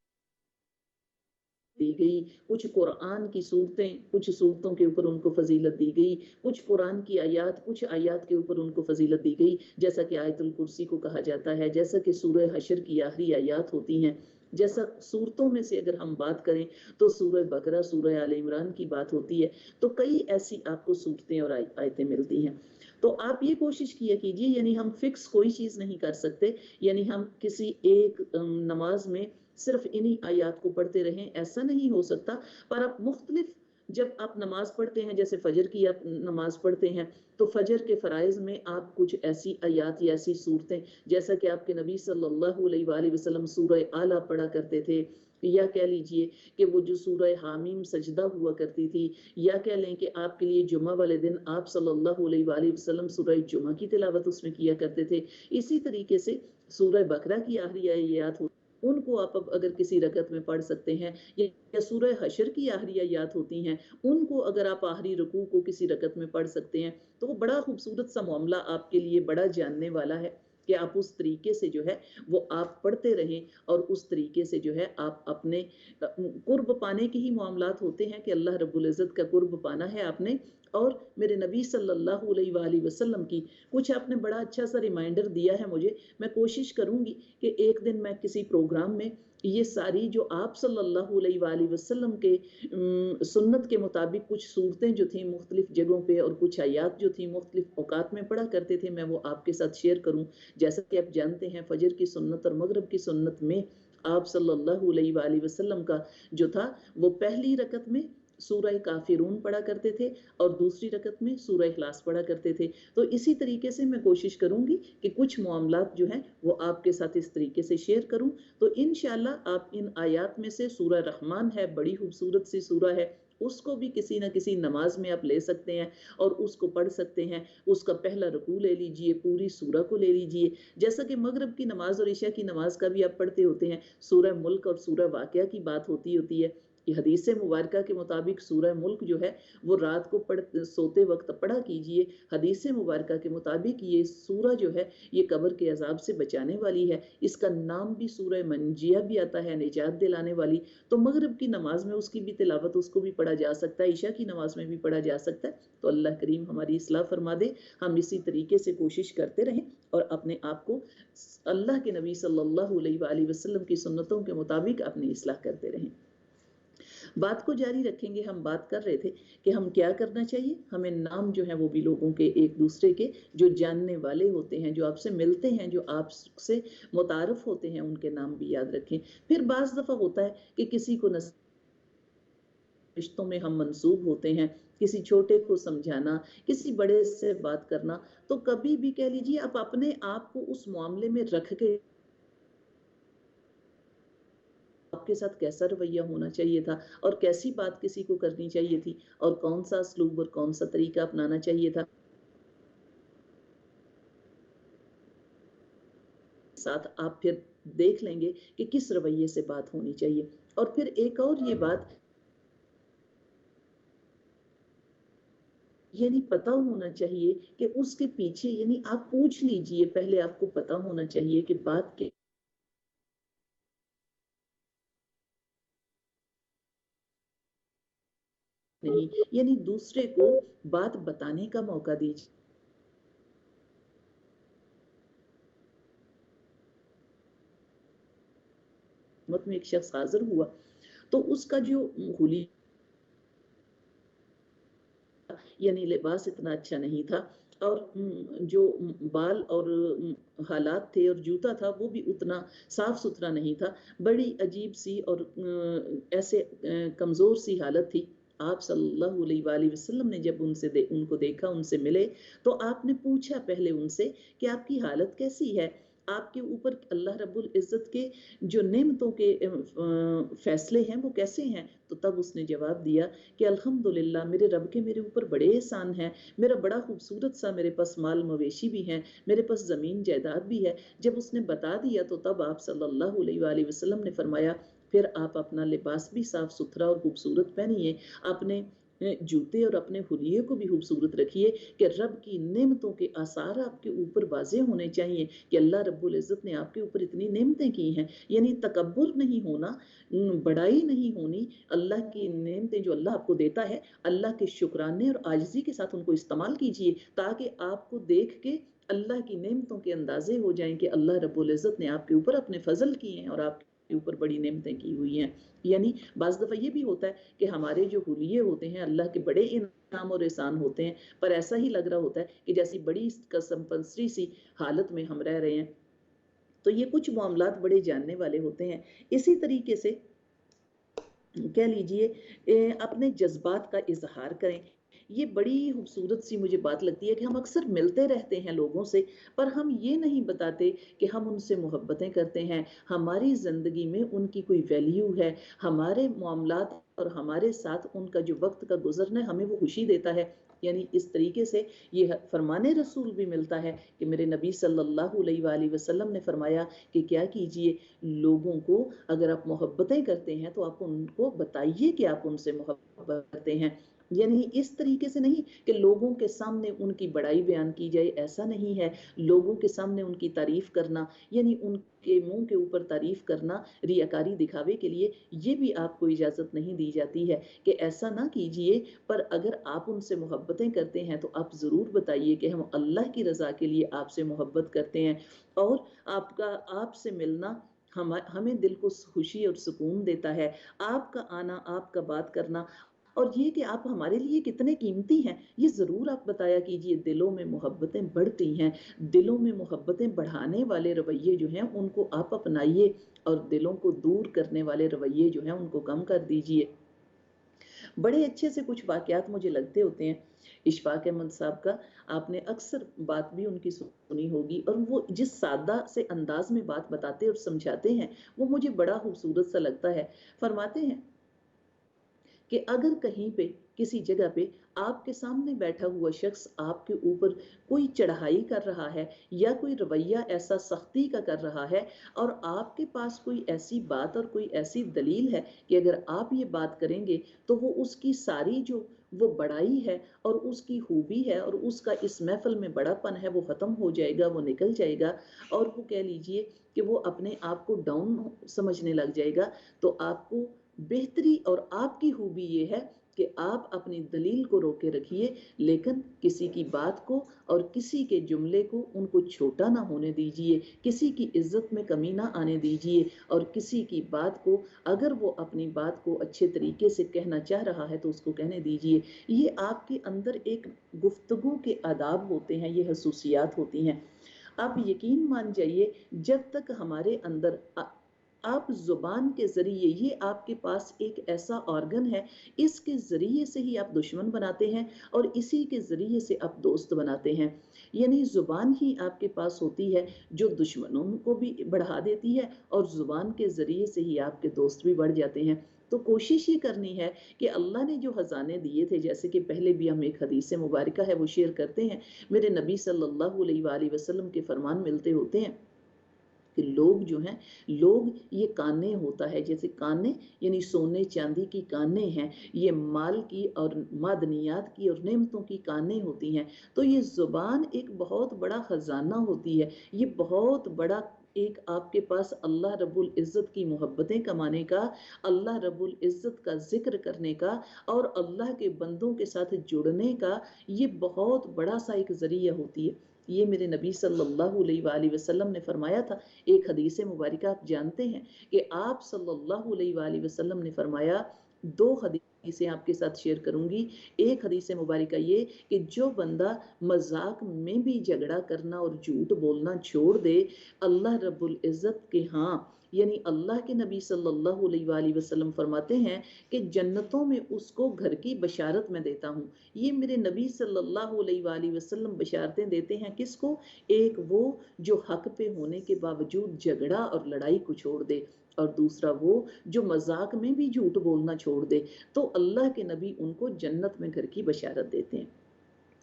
دی گئی، کچھ قرآن کی صورتیں، کچھ صورتوں کے اوپر ان کو فضیلت دی گئی، کچھ قرآن کی آیات، کچھ آیات کے اوپر ان کو فضیلت دی گئی، جیسا کہ آیت الکرسی کو کہا جاتا ہے، جیسا کہ سورہ حشر کی آخری آیات ہوتی ہیں जैसा सूरतों में से अगर हम बात करें तो सूरह बकरा, सूरह आल इमरान की बात होती है, तो कई ऐसी आपको सूरतें और आयतें मिलती हैं। तो आप ये कोशिश किया कीजिए, यानी हम फिक्स कोई चीज़ नहीं कर सकते, यानी हम किसी एक नमाज में सिर्फ इन्हीं आयात को पढ़ते रहें, ऐसा नहीं हो सकता। पर आप मुख्तलिफ जब आप नमाज पढ़ते हैं, जैसे फजर की आप नमाज पढ़ते हैं, तो फजर के फ़राइज़ में आप कुछ ऐसी आयात या ऐसी सूरतें, जैसा कि आपके नबी सल्लल्लाहु अलैहि वसल्लम सूरह आला पढ़ा करते थे, या कह लीजिए कि वो जो सूरह हामीम सजदा हुआ करती थी, या कह लें कि आपके लिए जुमा वाले दिन आप सल्लल्लाहु अलैहि वसल्लम सूरह जुमा की तिलावत उसमें किया करते थे। इसी तरीके से सूरह बकरा की आखिरी आयत उनको आप अब अगर किसी रकत में पढ़ सकते हैं, या सूरह हशर की आखिरी आयत होती हैं, उनको अगर आप आखिरी रुकू को किसी रकत में पढ़ सकते हैं, तो वो बड़ा खूबसूरत सा मामला आपके लिए बड़ा जानने वाला है कि आप उस तरीके से जो है वो आप पढ़ते रहें, और उस तरीके से जो है आप अपने कुर्ब पाने के ही मामलात होते हैं कि अल्लाह रब्बुल इज़्ज़त का कुर्ब पाना है आपने। और मेरे नबी सल्लल्लाहु अलैहि वसल्लम की कुछ आपने बड़ा अच्छा सा रिमाइंडर दिया है मुझे। मैं कोशिश करूंगी कि एक दिन मैं किसी प्रोग्राम में ये सारी जो आप सल्लल्लाहु अलैहि वसल्लम के सुन्नत के मुताबिक कुछ सूरतें जो थी मुख्तलिफ जगहों पे, और कुछ आयात जो थी मुख्तलिफ औकात में पढ़ा करते थे, मैं वो आपके साथ शेयर करूं। जैसा कि आप जानते हैं, फजर की सुन्नत और मगरिब की सुन्नत में आप सल्लल्लाहु अलैहि वसल्लम का जो था वो पहली रकत में सूरह काफिरून पढ़ा करते थे, और दूसरी रकत में सूरह इखलास पढ़ा करते थे। तो इसी तरीके से मैं कोशिश करूंगी कि कुछ मामलात जो हैं वो आपके साथ इस तरीके से शेयर करूं। तो इंशाल्लाह आप इन आयात में से सूरह रहमान है, बड़ी खूबसूरत सी सूरह है, उसको भी किसी न किसी नमाज में आप ले सकते हैं और उसको पढ़ सकते हैं। उसका पहला रुकू ले लीजिए, पूरी सूरह को ले लीजिए। जैसा कि मगरिब की नमाज और इशा की नमाज का भी आप पढ़ते होते हैं, सूरह मुल्क और सूरह वाक़िया की बात होती है। ये हदीस मुबारका के मुताबिक सूरह मुल्क जो है वो रात को सोते वक्त पढ़ा कीजिए। हदीस मुबारका के मुताबिक ये सूरह जो है ये कब्र के अजाब से बचाने वाली है। इसका नाम भी सूरह मंजिया भी आता है, निजात दिलाने वाली। तो मगरिब की नमाज में उसकी भी तिलावत, उसको भी पढ़ा जा सकता है, इशा की नमाज में भी पढ़ा जा सकता है। तो अल्लाह करीम हमारी इस्लाह फरमा दे, हम इसी तरीके से कोशिश करते रहें और अपने आप को अल्लाह के नबी सल्लल्लाहु अलैहि वसल्लम की सुन्नतों के मुताबिक अपनी इस्लाह करते रहें। बात को जारी रखेंगे। हम बात कर रहे थे कि हम क्या करना चाहिए। हमें नाम जो है वो भी लोगों के, एक दूसरे के जो जानने वाले होते हैं, जो आपसे मिलते हैं, जो आपसे मुतारफ होते हैं, उनके नाम भी याद रखें। फिर बाज़ दफ़ा होता है कि किसी को रिश्तों में हम मंसूब होते हैं, किसी छोटे को समझाना, किसी बड़े से बात करना, तो कभी भी कह लीजिए आप अपने आप को उस मामले में रख के आपके साथ कैसा रवैया होना चाहिए था, और कैसी बात किसी को करनी चाहिए थी, और कौन सा असलूब और कौन सा तरीका अपनाना चाहिए था, साथ आप फिर देख लेंगे कि किस रवैये से बात होनी चाहिए। और फिर एक और ये बात, यानी पता होना चाहिए कि उसके पीछे, यानी आप पूछ लीजिए, पहले आपको पता होना चाहिए कि बात के नहीं, यानी दूसरे को बात बताने का मौका दीजिए। में एक शख्स हाजिर हुआ, तो उसका जो हुलिया, यानी लिबास इतना अच्छा नहीं था, और जो बाल और हालात थे और जूता था वो भी उतना साफ सुथरा नहीं था। बड़ी अजीब सी और ऐसे कमज़ोर सी हालत थी। आप सल्लल्लाहु अलैहि वसल्लम ने जब उनको देखा, उनसे मिले, तो आपने पूछा पहले उनसे कि आपकी हालत कैसी है, आपके ऊपर अल्लाह रब्बुल इज़्ज़त के जो नेमतों के फैसले हैं वो कैसे हैं। तो तब उसने जवाब दिया कि अल्हम्दुलिल्लाह, मेरे रब के मेरे ऊपर बड़े एहसान हैं, मेरा बड़ा खूबसूरत सा, मेरे पास माल मवेशी भी हैं, मेरे पास ज़मीन जायदाद भी है। जब उसने बता दिया तो तब आप सल्लल्लाहु अलैहि वसल्लम ने फरमाया, फिर आप अपना लिबास भी साफ सुथरा और खूबसूरत पहनिए, अपने जूते और अपने हुलिये को भी खूबसूरत रखिए, कि रब की नेमतों के आसार आपके ऊपर वाज़े होने चाहिए कि अल्लाह रब्बुल इज़्ज़त ने आपके ऊपर इतनी नेमतें की हैं। यानी तकब्बुर नहीं होना, बड़ाई नहीं होनी। अल्लाह की नेमतें जो अल्लाह आपको देता है, अल्लाह के शुक्राने और आजिज़ी के साथ उनको इस्तेमाल कीजिए, ताकि आपको देख के अल्लाह की नेमतों के अंदाज़े हो जाएं कि अल्लाह रब्बुल इज़्ज़त ने आपके ऊपर अपने फ़ज़ल किए हैं और आप اوپر بڑی نعمتیں کی ہوئی ہیں. یعنی بعض دفعہ یہ بھی ہوتا ہے کہ ہمارے جو حلیے ہوتے ہیں اللہ کے بڑے انعام اور احسان ہوتے ہیں، پر ایسا ہی لگ رہا ہوتا ہے کہ جیسی بڑی قسم پرستی سی حالت میں ہم رہ رہے ہیں. تو یہ کچھ معاملات بڑے جاننے والے ہوتے ہیں. اسی طریقے سے کہہ لیجئے اپنے جذبات کا اظہار کریں. یہ بڑی خوبصورت سی مجھے بات لگتی ہے کہ ہم اکثر ملتے رہتے ہیں لوگوں سے، پر ہم یہ نہیں بتاتے کہ ہم ان سے محبتیں کرتے ہیں، ہماری زندگی میں ان کی کوئی ویلیو ہے، ہمارے معاملات اور ہمارے ساتھ ان کا جو وقت کا گزرنا ہے ہمیں وہ خوشی دیتا ہے. یعنی اس طریقے سے یہ فرمان رسول بھی ملتا ہے کہ میرے نبی صلی اللہ علیہ وآلہ وسلم نے فرمایا کہ کیا کیجئے، لوگوں کو اگر آپ محبتیں کرتے ہیں تو آپ ان کو بتائیے کہ آپ ان سے محبت کرتے ہیں. یعنی اس طریقے سے نہیں کہ لوگوں کے سامنے ان کی بڑائی بیان کی جائے، ایسا نہیں ہے. لوگوں کے سامنے ان کی تعریف کرنا، یعنی ان کے منہ کے اوپر تعریف کرنا ریاکاری دکھاوے کے لیے، یہ بھی آپ کو اجازت نہیں دی جاتی ہے کہ ایسا نہ کیجئے. پر اگر آپ ان سے محبتیں کرتے ہیں تو آپ ضرور بتائیے کہ ہم اللہ کی رضا کے لیے آپ سے محبت کرتے ہیں، اور آپ سے ملنا ہمیں دل کو خوشی اور سکون دیتا ہے. آپ کا آنا، آپ کا بات کرنا، اور یہ کہ آپ ہمارے لیے کتنے قیمتی ہیں، یہ ضرور آپ بتایا کیجئے. دلوں میں محبتیں بڑھتی ہیں، دلوں میں محبتیں بڑھانے والے رویے جو ہیں ان کو آپ اپنائیے، اور دلوں کو دور کرنے والے رویے جو ہیں ان کو کم کر دیجئے. بڑے اچھے سے کچھ واقعات مجھے لگتے ہوتے ہیں اشفاق احمد صاحب کا. آپ نے اکثر بات بھی ان کی سنی ہوگی، اور وہ جس سادہ سے انداز میں بات بتاتے اور سمجھاتے ہیں وہ مجھے بڑا خوبصورت سا لگتا ہے. فرماتے ہیں کہ اگر کہیں پہ کسی جگہ پہ آپ کے سامنے بیٹھا ہوا شخص آپ کے اوپر کوئی چڑھائی کر رہا ہے یا کوئی رویہ ایسا سختی کا کر رہا ہے، اور آپ کے پاس کوئی ایسی بات اور کوئی ایسی دلیل ہے کہ اگر آپ یہ بات کریں گے تو وہ اس کی ساری جو وہ بڑائی ہے اور اس کی خوبی ہے اور اس کا اس محفل میں بڑا پن ہے وہ ختم ہو جائے گا، وہ نکل جائے گا، اور وہ کہہ لیجئے کہ وہ اپنے آپ کو ڈاؤن سمجھنے لگ جائے گا. تو آپ کو بہتری اور آپ کی خوبی یہ ہے کہ آپ اپنی دلیل کو روکے رکھیے، لیکن کسی کی بات کو اور کسی کے جملے کو ان کو چھوٹا نہ ہونے دیجیے، کسی کی عزت میں کمی نہ آنے دیجیے، اور کسی کی بات کو اگر وہ اپنی بات کو اچھے طریقے سے کہنا چاہ رہا ہے تو اس کو کہنے دیجیے. یہ آپ کے اندر ایک گفتگو کے آداب ہوتے ہیں، یہ خصوصیات ہوتی ہیں. آپ یقین مان جائیے جب تک ہمارے اندر آپ زبان کے ذریعے، یہ آپ کے پاس ایک ایسا آرگن ہے، اس کے ذریعے سے ہی آپ دشمن بناتے ہیں اور اسی کے ذریعے سے آپ دوست بناتے ہیں. یعنی زبان ہی آپ کے پاس ہوتی ہے جو دشمنوں کو بھی بڑھا دیتی ہے، اور زبان کے ذریعے سے ہی آپ کے دوست بھی بڑھ جاتے ہیں. تو کوشش یہ کرنی ہے کہ اللہ نے جو خزانے دیے تھے، جیسے کہ پہلے بھی ہم ایک حدیث مبارکہ ہے وہ شیئر کرتے ہیں. میرے نبی صلی اللہ علیہ وآلہ وسلم کے فرمان ملتے ہوتے ہیں کہ لوگ جو ہیں، لوگ یہ کانے ہوتا ہے، جیسے کانے یعنی سونے چاندی کی کانے ہیں، یہ مال کی اور معدنیات کی اور نعمتوں کی کانے ہوتی ہیں. تو یہ زبان ایک بہت بڑا خزانہ ہوتی ہے، یہ بہت بڑا ایک آپ کے پاس اللہ رب العزت کی محبتیں کمانے کا، اللہ رب العزت کا ذکر کرنے کا اور اللہ کے بندوں کے ساتھ جڑنے کا یہ بہت بڑا سا ایک ذریعہ ہوتی ہے. یہ میرے نبی صلی اللہ علیہ وآلہ وسلم نے فرمایا تھا. ایک حدیث مبارکہ آپ جانتے ہیں کہ آپ صلی اللہ علیہ وآلہ وسلم نے فرمایا، دو حدیثیں آپ کے ساتھ شیئر کروں گی. ایک حدیث مبارکہ یہ کہ جو بندہ مذاق میں بھی جھگڑا کرنا اور جھوٹ بولنا چھوڑ دے، اللہ رب العزت کے ہاں یعنی اللہ کے نبی صلی اللہ علیہ وآلہ وسلم فرماتے ہیں کہ جنتوں میں اس کو گھر کی بشارت میں دیتا ہوں. یہ میرے نبی صلی اللہ علیہ وآلہ وسلم بشارتیں دیتے ہیں کس کو؟ ایک وہ جو حق پہ ہونے کے باوجود جھگڑا اور لڑائی کو چھوڑ دے، اور دوسرا وہ جو مذاق میں بھی جھوٹ بولنا چھوڑ دے. تو اللہ کے نبی ان کو جنت میں گھر کی بشارت دیتے ہیں.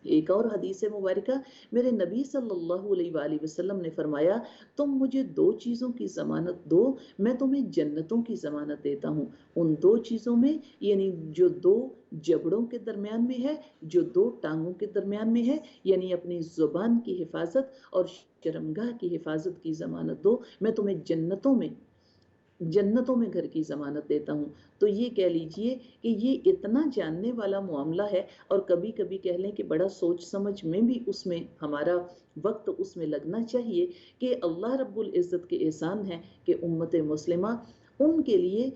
ایک اور حدیث مبارکہ میرے نبی صلی اللہ علیہ وآلہ وسلم نے فرمایا، تم مجھے دو چیزوں کی ضمانت دو، میں تمہیں جنتوں کی ضمانت دیتا ہوں. ان دو چیزوں میں یعنی جو دو جبڑوں کے درمیان میں ہے، جو دو ٹانگوں کے درمیان میں ہے، یعنی اپنی زبان کی حفاظت اور شرمگاہ کی حفاظت کی ضمانت دو، میں تمہیں جنتوں میں जन्नतों में घर की ज़मानत देता हूँ। तो ये कह लीजिए कि ये इतना जानने वाला मामला है, और कभी कभी कह लें कि बड़ा सोच समझ में भी उसमें हमारा वक्त उसमें लगना चाहिए कि अल्लाह रब्बुल इज़्ज़त के एहसान है कि उम्मत मुस्लिमा, उनके लिए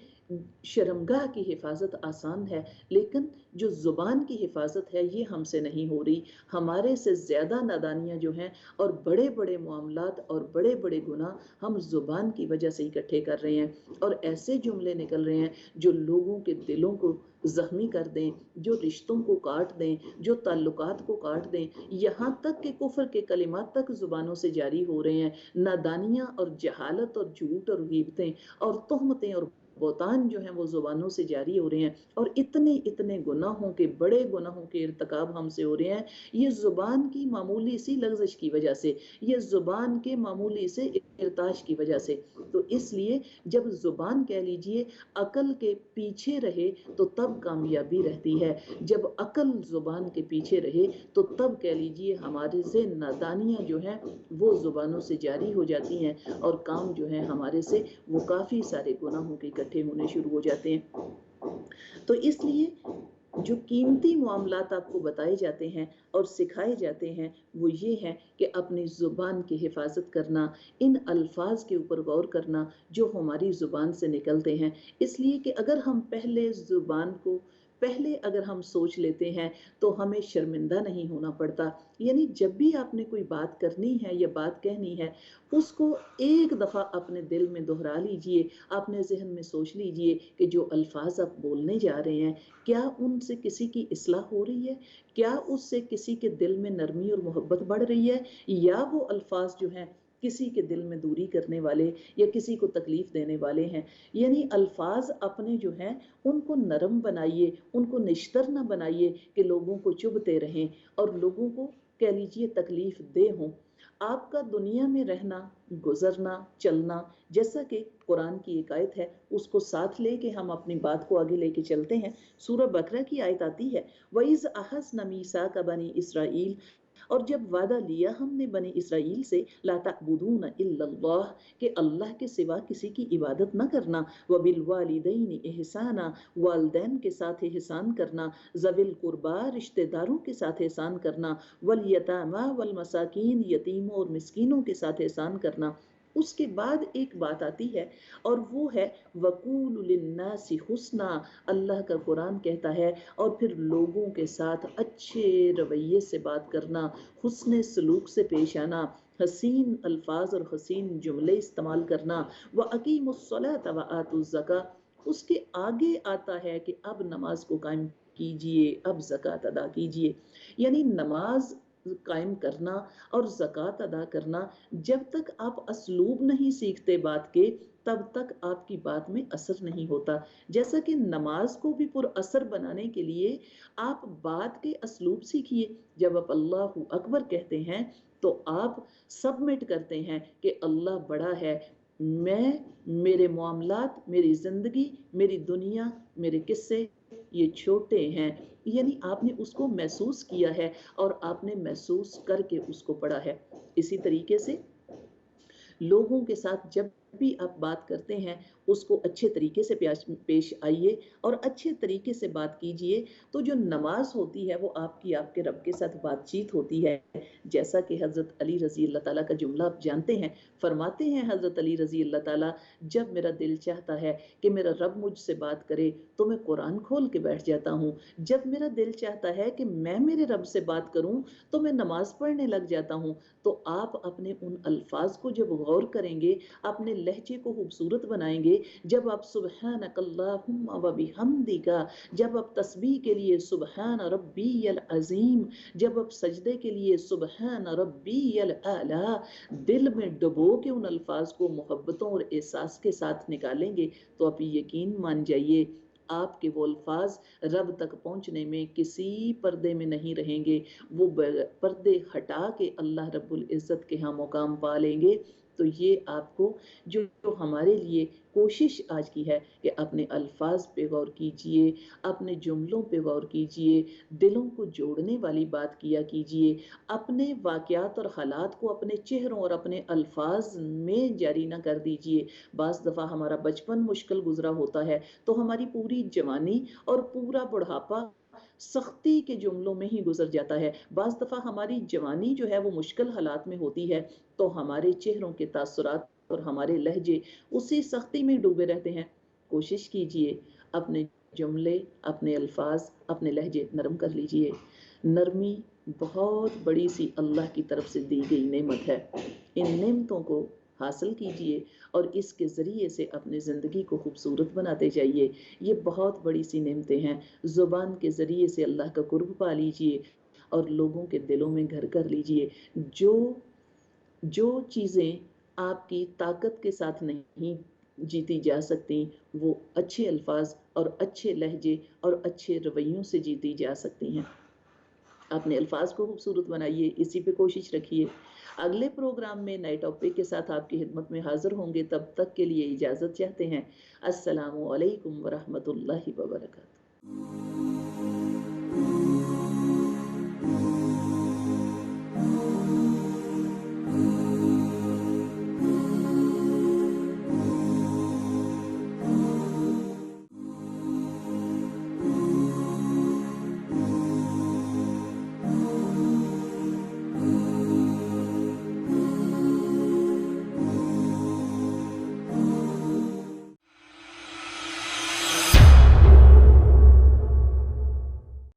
शर्मगाह की हिफाजत आसान है, लेकिन जो ज़ुबान की हिफाजत है ये हमसे नहीं हो रही। हमारे से ज़्यादा नादानियाँ जो हैं, और बड़े बड़े मामलात और बड़े बड़े गुनाह हम ज़ुबान की वजह से इकट्ठे कर रहे हैं, और ऐसे जुमले निकल रहे हैं जो लोगों के दिलों को ज़ख्मी कर दें, जो रिश्तों को काट दें, जो ताल्लुकात को काट दें, यहाँ तक कि कुफ्र के कलिमात तक ज़ुबानों से जारी हो रहे हैं। नादानियाँ और जहालत और झूठ और गीबतें और तोहमतें और बोतान जो हैं वो ज़ुबानों से जारी हो रहे हैं, और इतने इतने गुनाहों के, बड़े गुनाहों के इर्तिकाब हमसे हो रहे हैं, ये ज़ुबान की मामूली सी लग़ज़श की वजह से, ये ज़ुबान के मामूली से इर्ताश की वजह से। तो इसलिए जब ज़ुबान कह लीजिए अकल के पीछे रहे तो तब कामयाबी रहती है, जब अकल ज़ुबान के पीछे रहे तो तब कह लीजिए हमारे से नादानियाँ जो हैं वो ज़ुबानों से जारी हो जाती हैं, और काम जो है हमारे से वो काफ़ी सारे गुनाहों के इकट्ठे होने शुरू हो जाते हैं। तो इसलिए जो कीमती मामलात आपको बताए जाते हैं और सिखाए जाते हैं वो ये है कि अपनी ज़ुबान की हिफाजत करना, इन अल्फाज के ऊपर गौर करना जो हमारी ज़ुबान से निकलते हैं। इसलिए कि अगर हम पहले ज़ुबान को पहले अगर हम सोच लेते हैं तो हमें शर्मिंदा नहीं होना पड़ता। यानी जब भी आपने कोई बात करनी है या बात कहनी है, उसको एक दफ़ा अपने दिल में दोहरा लीजिए, अपने जहन में सोच लीजिए कि जो अल्फाज आप बोलने जा रहे हैं, क्या उनसे किसी की इस्लाह हो रही है? क्या उससे किसी के दिल में नरमी और मोहब्बत बढ़ रही है, या वो अल्फाज जो हैं किसी के दिल में दूरी करने वाले या किसी को तकलीफ देने वाले हैं? यानी अल्फाज अपने जो हैं उनको नरम बनाइए, उनको निश्तर न बनाइए कि लोगों को चुभते रहें और लोगों को कह लीजिए तकलीफ दे हों। आपका दुनिया में रहना, गुजरना, चलना, जैसा कि कुरान की एक आयत है उसको साथ लेके हम अपनी बात को आगे लेके चलते हैं। सूरह बकरा की आयत आती है, वइज़ अखज़ना मीसाक बनी इसराइल, और जब वादा लिया हमने बनी इसराइल से, ला तअबुदून इल्लल्लाह, कि अल्लाह के सिवा किसी की इबादत न करना, व बिल वालिदैनि इहसाना, वालिदैन के साथ एहसान करना, ज़विल कुर्बा, रिश्तेदारों के साथ एहसान करना, वल यतामा वल मसाकीन, यतीमों और मिस्कीनों के साथ एहसान करना। उसके बाद एक बात आती है और वो है वकूलु लिन्नासि हुस्ना, अल्लाह का कुरान कहता है, और फिर लोगों के साथ अच्छे रवैये से बात करना, हुस्ने सलूक से पेश आना, हसीन अल्फाज और हसीन जुमले इस्तेमाल करना, व अकीमुस्सलात व आतुज़्ज़का। उसके आगे आता है कि अब नमाज को कायम कीजिए, अब ज़कात अदा कीजिए। यानी नमाज कायम करना और ज़कात अदा करना, जब तक आप असलूब नहीं सीखते बात के, तब तक आपकी बात में असर नहीं होता। जैसा कि नमाज को भी पुर असर बनाने के लिए आप बात के असलूब सीखिए। जब आप अल्लाहु अकबर कहते हैं तो आप सबमिट करते हैं कि अल्लाह बड़ा है, मैं, मेरे मामलात, मेरी ज़िंदगी, मेरी दुनिया, मेरे किस्से ये छोटे हैं। यानी आपने उसको महसूस किया है और आपने महसूस करके उसको पढ़ा है। इसी तरीके से लोगों के साथ जब भी आप बात करते हैं उसको अच्छे तरीके से पेश आइए और अच्छे तरीके से बात कीजिए। तो जो नमाज होती है वो आपकी आपके रब के साथ बातचीत होती है। जैसा कि हज़रत अली रज़ी अल्लाह ताला का जुमला आप जानते हैं, फरमाते हैं हज़रत अली रज़ी अल्लाह ताला, जब मेरा दिल चाहता है कि मेरा रब मुझसे बात करे तो मैं कुरान खोल के बैठ जाता हूँ। जब मेरा दिल चाहता है कि मैं मेरे रब से बात करूँ तो मैं नमाज पढ़ने लग जाता हूँ। तो आप अपने उन अल्फाज को जब गौर करेंगे, अपने लहजे को खूबसूरत बनाएंगे, जब आप सुब्हानकल्लाहुम्मा व बिहम्दिका, जब आप तस्बीह के लिए सुब्हान रब्बियल अज़ीम, जब आप सजदे के लिए सुब्हान रब्बियल आला, दिल में डुबो के उन अल्फाज को मोहब्बतों और एहसास के साथ निकालेंगे, तो आप यकीन मान जाइए आपके वो अल्फाज रब तक पहुंचने में किसी पर्दे में नहीं रहेंगे। वो पर्दे हटा के अल्लाह रब्बुल इज़्ज़त के यहाँ मुकाम पा लेंगे। تو یہ آپ کو جو ہمارے لیے کوشش آج کی ہے کہ اپنے الفاظ پہ غور کیجئے، اپنے جملوں پہ غور کیجئے، دلوں کو جوڑنے والی بات کیا کیجئے، اپنے واقعات اور حالات کو اپنے چہروں اور اپنے الفاظ میں جاری نہ کر دیجئے۔ بعض دفعہ ہمارا بچپن مشکل گزرا ہوتا ہے تو ہماری پوری جوانی اور پورا بڑھاپا سختی کے جملوں میں ہی گزر جاتا ہے۔ بعض دفعہ ہماری جوانی جو ہے وہ مشکل حالات میں ہوتی ہے تو ہمارے چہروں کے تاثرات اور ہمارے لہجے اسی سختی میں ڈوبے رہتے ہیں۔ کوشش کیجئے اپنے جملے، اپنے الفاظ، اپنے لہجے نرم کر لیجئے۔ نرمی بہت بڑی سی اللہ کی طرف سے دی گئی نعمت ہے۔ ان نعمتوں کو حاصل کیجئے اور اس کے ذریعے سے اپنی زندگی کو خوبصورت بناتے جائیے۔ یہ بہت بڑی سی نعمتیں ہیں۔ زبان کے ذریعے سے اللہ کا قرب پا لیجئے اور لوگوں کے دلوں میں گھر کر لیجئے۔ جو چیزیں آپ کی طاقت کے ساتھ نہیں جیتی جا سکتی وہ اچھے الفاظ اور اچھے لہجے اور اچھے رویوں سے جیتی جا سکتی ہیں۔ اپنے الفاظ کو خوبصورت بنائیے، اسی پہ کوشش رکھیے۔ اگلے پروگرام میں نئے ٹاپک کے ساتھ آپ کی خدمت میں حاضر ہوں گے، تب تک کے لیے اجازت چاہتے ہیں۔ السلام علیکم ورحمۃ اللہ وبرکاتہ۔